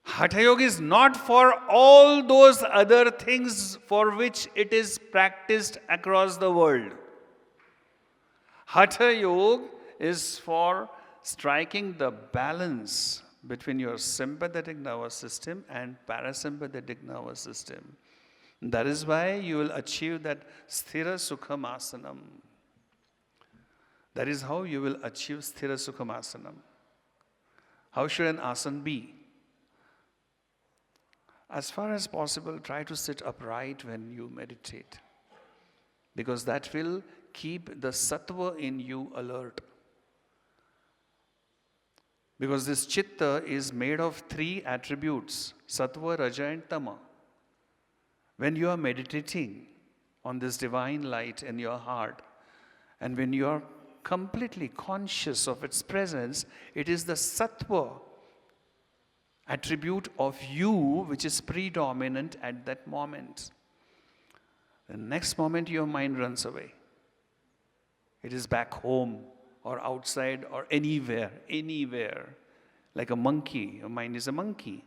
Hatha Yoga is not for all those other things for which it is practiced across the world. Hatha Yoga is for striking the balance between your sympathetic nervous system and parasympathetic nervous system. That is why you will achieve that Sthira Sukham Asanam. That is how you will achieve Sthira Sukham Asanam. How should an asana be? As far as possible, try to sit upright when you meditate, because that will keep the sattva in you alert. Because this chitta is made of 3 attributes, sattva, raja, and tama. When you are meditating on this divine light in your heart, and when you are completely conscious of its presence, it is the sattva attribute of you which is predominant at that moment. The next moment your mind runs away. It is back home or outside or anywhere. Like a monkey, your mind is a monkey.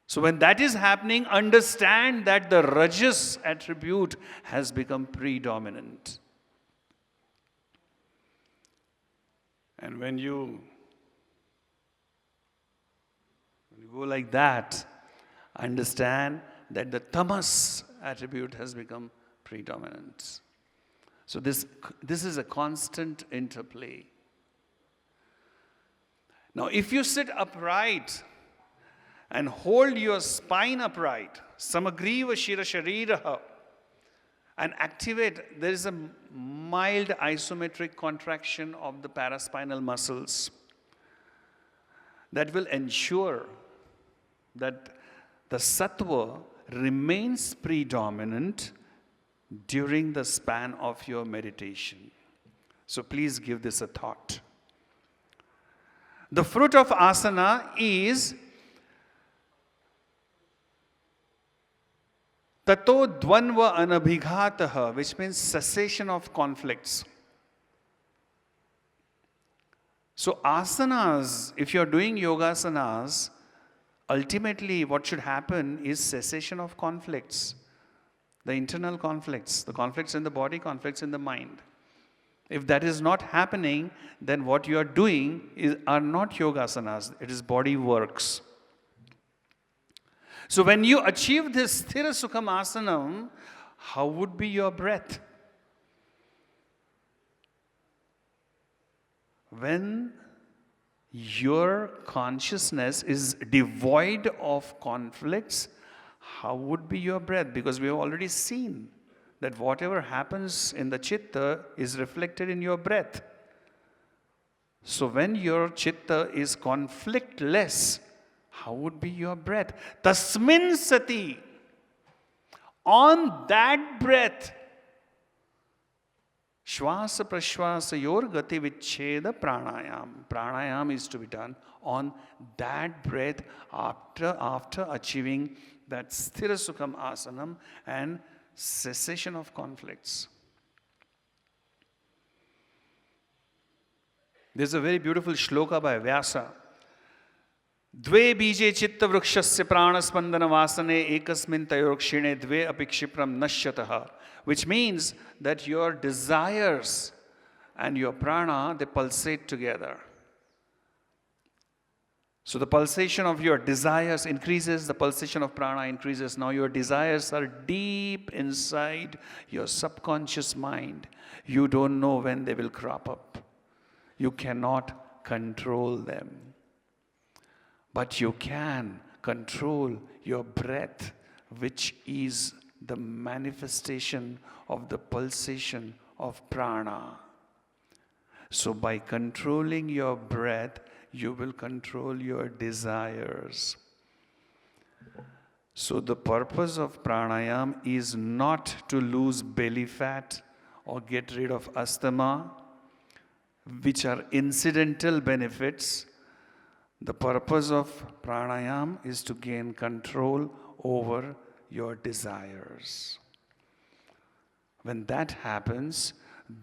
So when that is happening, understand that the rajas attribute has become predominant. And when you go like that, understand that the tamas attribute has become predominant. So this is a constant interplay. Now if you sit upright and hold your spine upright, samagriva shira shariraha, and activate, there is a mild isometric contraction of the paraspinal muscles that will ensure that the sattva remains predominant during the span of your meditation. So please give this a thought. The fruit of asana is tato dvanva anabhighataha, which means cessation of conflicts. So asanas, if you are doing yogasanas, ultimately what should happen is cessation of conflicts. The internal conflicts, the conflicts in the body, conflicts in the mind. If that is not happening, then what you are doing are not yogasanas, it is body works. So when you achieve this Sthira Sukham Asanam, how would be your breath? When your consciousness is devoid of conflicts, how would be your breath? Because we have already seen that whatever happens in the chitta is reflected in your breath. So when your chitta is conflictless, how would be your breath? Tasmin sati. On that breath, Shwasa prashwasa yor gati vichcheda pranayam. Pranayam is to be done on that breath after achieving that sthira sukham asanam and cessation of conflicts. There's a very beautiful shloka by Vyasa. Dve bije chitta vrukshasya pranaspandana vasane ekasmin tayorkshine dve apikshipram nashyataha. Which means that your desires and your prana, they pulsate together. So the pulsation of your desires increases, the pulsation of prana increases. Now your desires are deep inside your subconscious mind. You don't know when they will crop up. You cannot control them. But you can control your breath, which is the manifestation of the pulsation of prana. So by controlling your breath, you will control your desires. So the purpose of pranayam is not to lose belly fat or get rid of asthma, which are incidental benefits. The purpose of pranayam is to gain control over your desires. When that happens,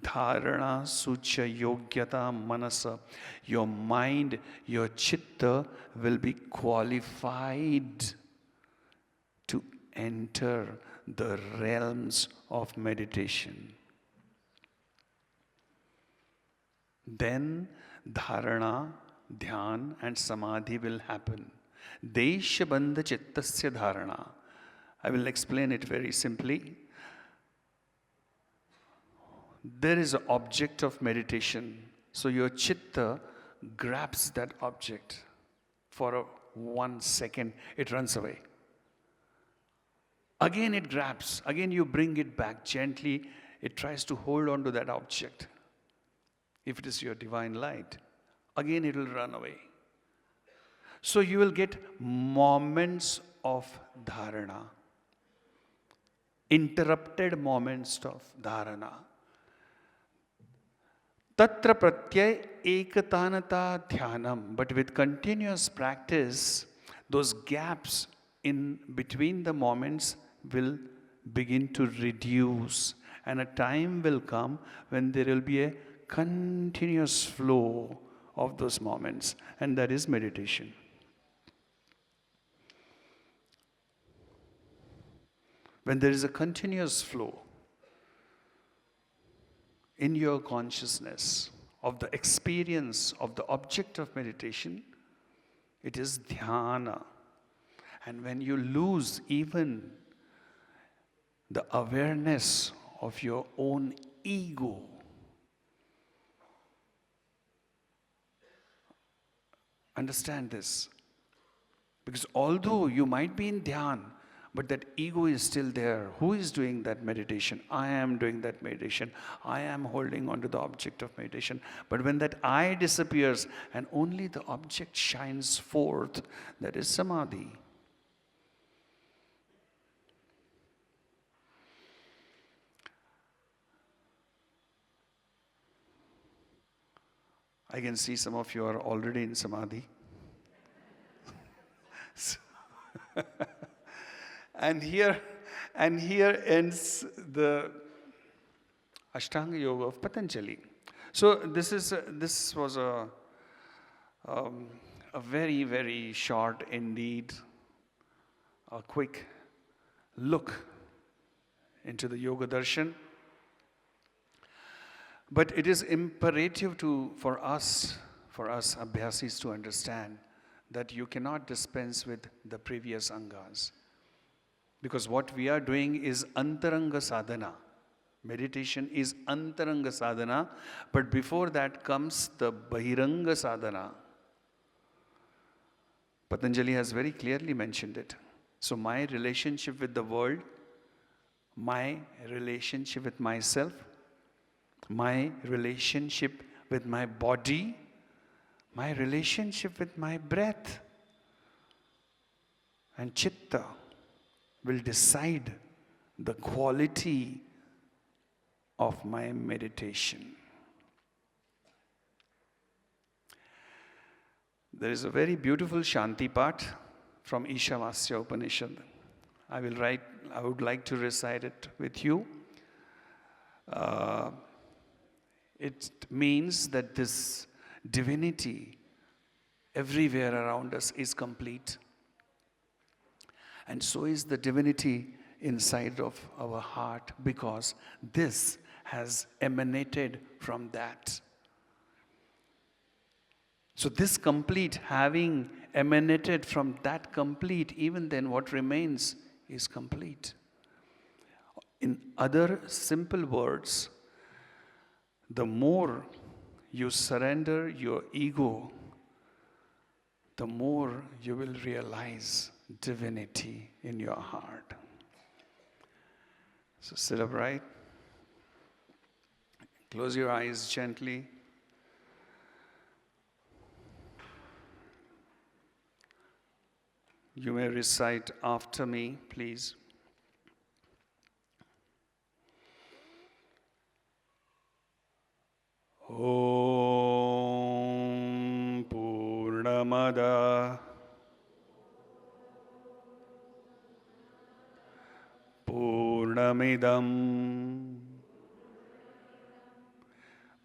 dharana sucha yogyata manasa, your mind, your chitta will be qualified to enter the realms of meditation. Then dharana, dhyan and samadhi will happen. Desha bandha chittasya dharana. I will explain it very simply. There is an object of meditation. So your chitta grabs that object. For 1 second, it runs away. Again it grabs. Again you bring it back gently. It tries to hold on to that object. If it is your divine light, again it will run away. So you will get moments of dharana. Interrupted moments of dharana. Tatra pratyay ekatanata dhyanam. But with continuous practice, those gaps in between the moments will begin to reduce. And a time will come when there will be a continuous flow of those moments. And that is meditation. When there is a continuous flow in your consciousness of the experience of the object of meditation, it is dhyana. And when you lose even the awareness of your own ego, understand this. Because although you might be in dhyan, but that ego is still there. Who is doing that meditation? I am doing that meditation. I am holding on to the object of meditation. But when that I disappears and only the object shines forth, that is samadhi. I can see some of you are already in samadhi. And here ends the Ashtanga Yoga of Patanjali. So this was a very, very short indeed, a quick look into the Yoga Darshan. But it is imperative for us abhyasis to understand that you cannot dispense with the previous angas. Because what we are doing is antaranga sadhana, Meditation is antaranga sadhana, but before that comes the bahiranga sadhana. Patanjali has very clearly mentioned it. So my relationship with the world, my relationship with myself, my relationship with my body, my relationship with my breath and chitta will decide the quality of my meditation. There is a very beautiful Shanti part from Ishavasya Upanishad. I would like to recite it with you. It means that this divinity everywhere around us is complete. And so is the divinity inside of our heart, because this has emanated from that. So this complete, having emanated from that complete, even then what remains is complete. In other simple words, the more you surrender your ego, the more you will realize divinity in your heart. So sit upright. Close your eyes gently. You may recite after me, please. Om Purnamada Purnamidam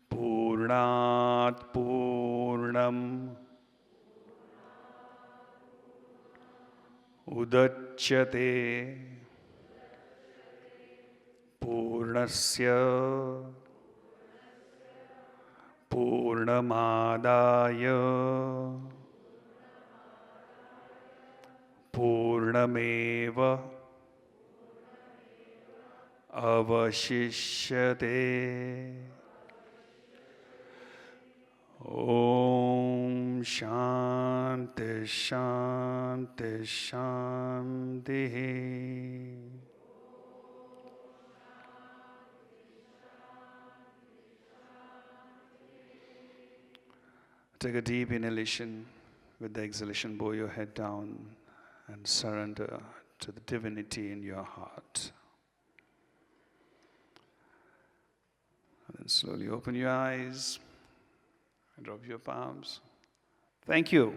Purnat Purnam Udachyate Purnasya Purnamadaya Purnameva Avashishyate. Om Shanti Shanti Shanti. Take a deep inhalation. With the exhalation, bow your head down and surrender to the divinity in your heart. And then slowly open your eyes and drop your palms. Thank you.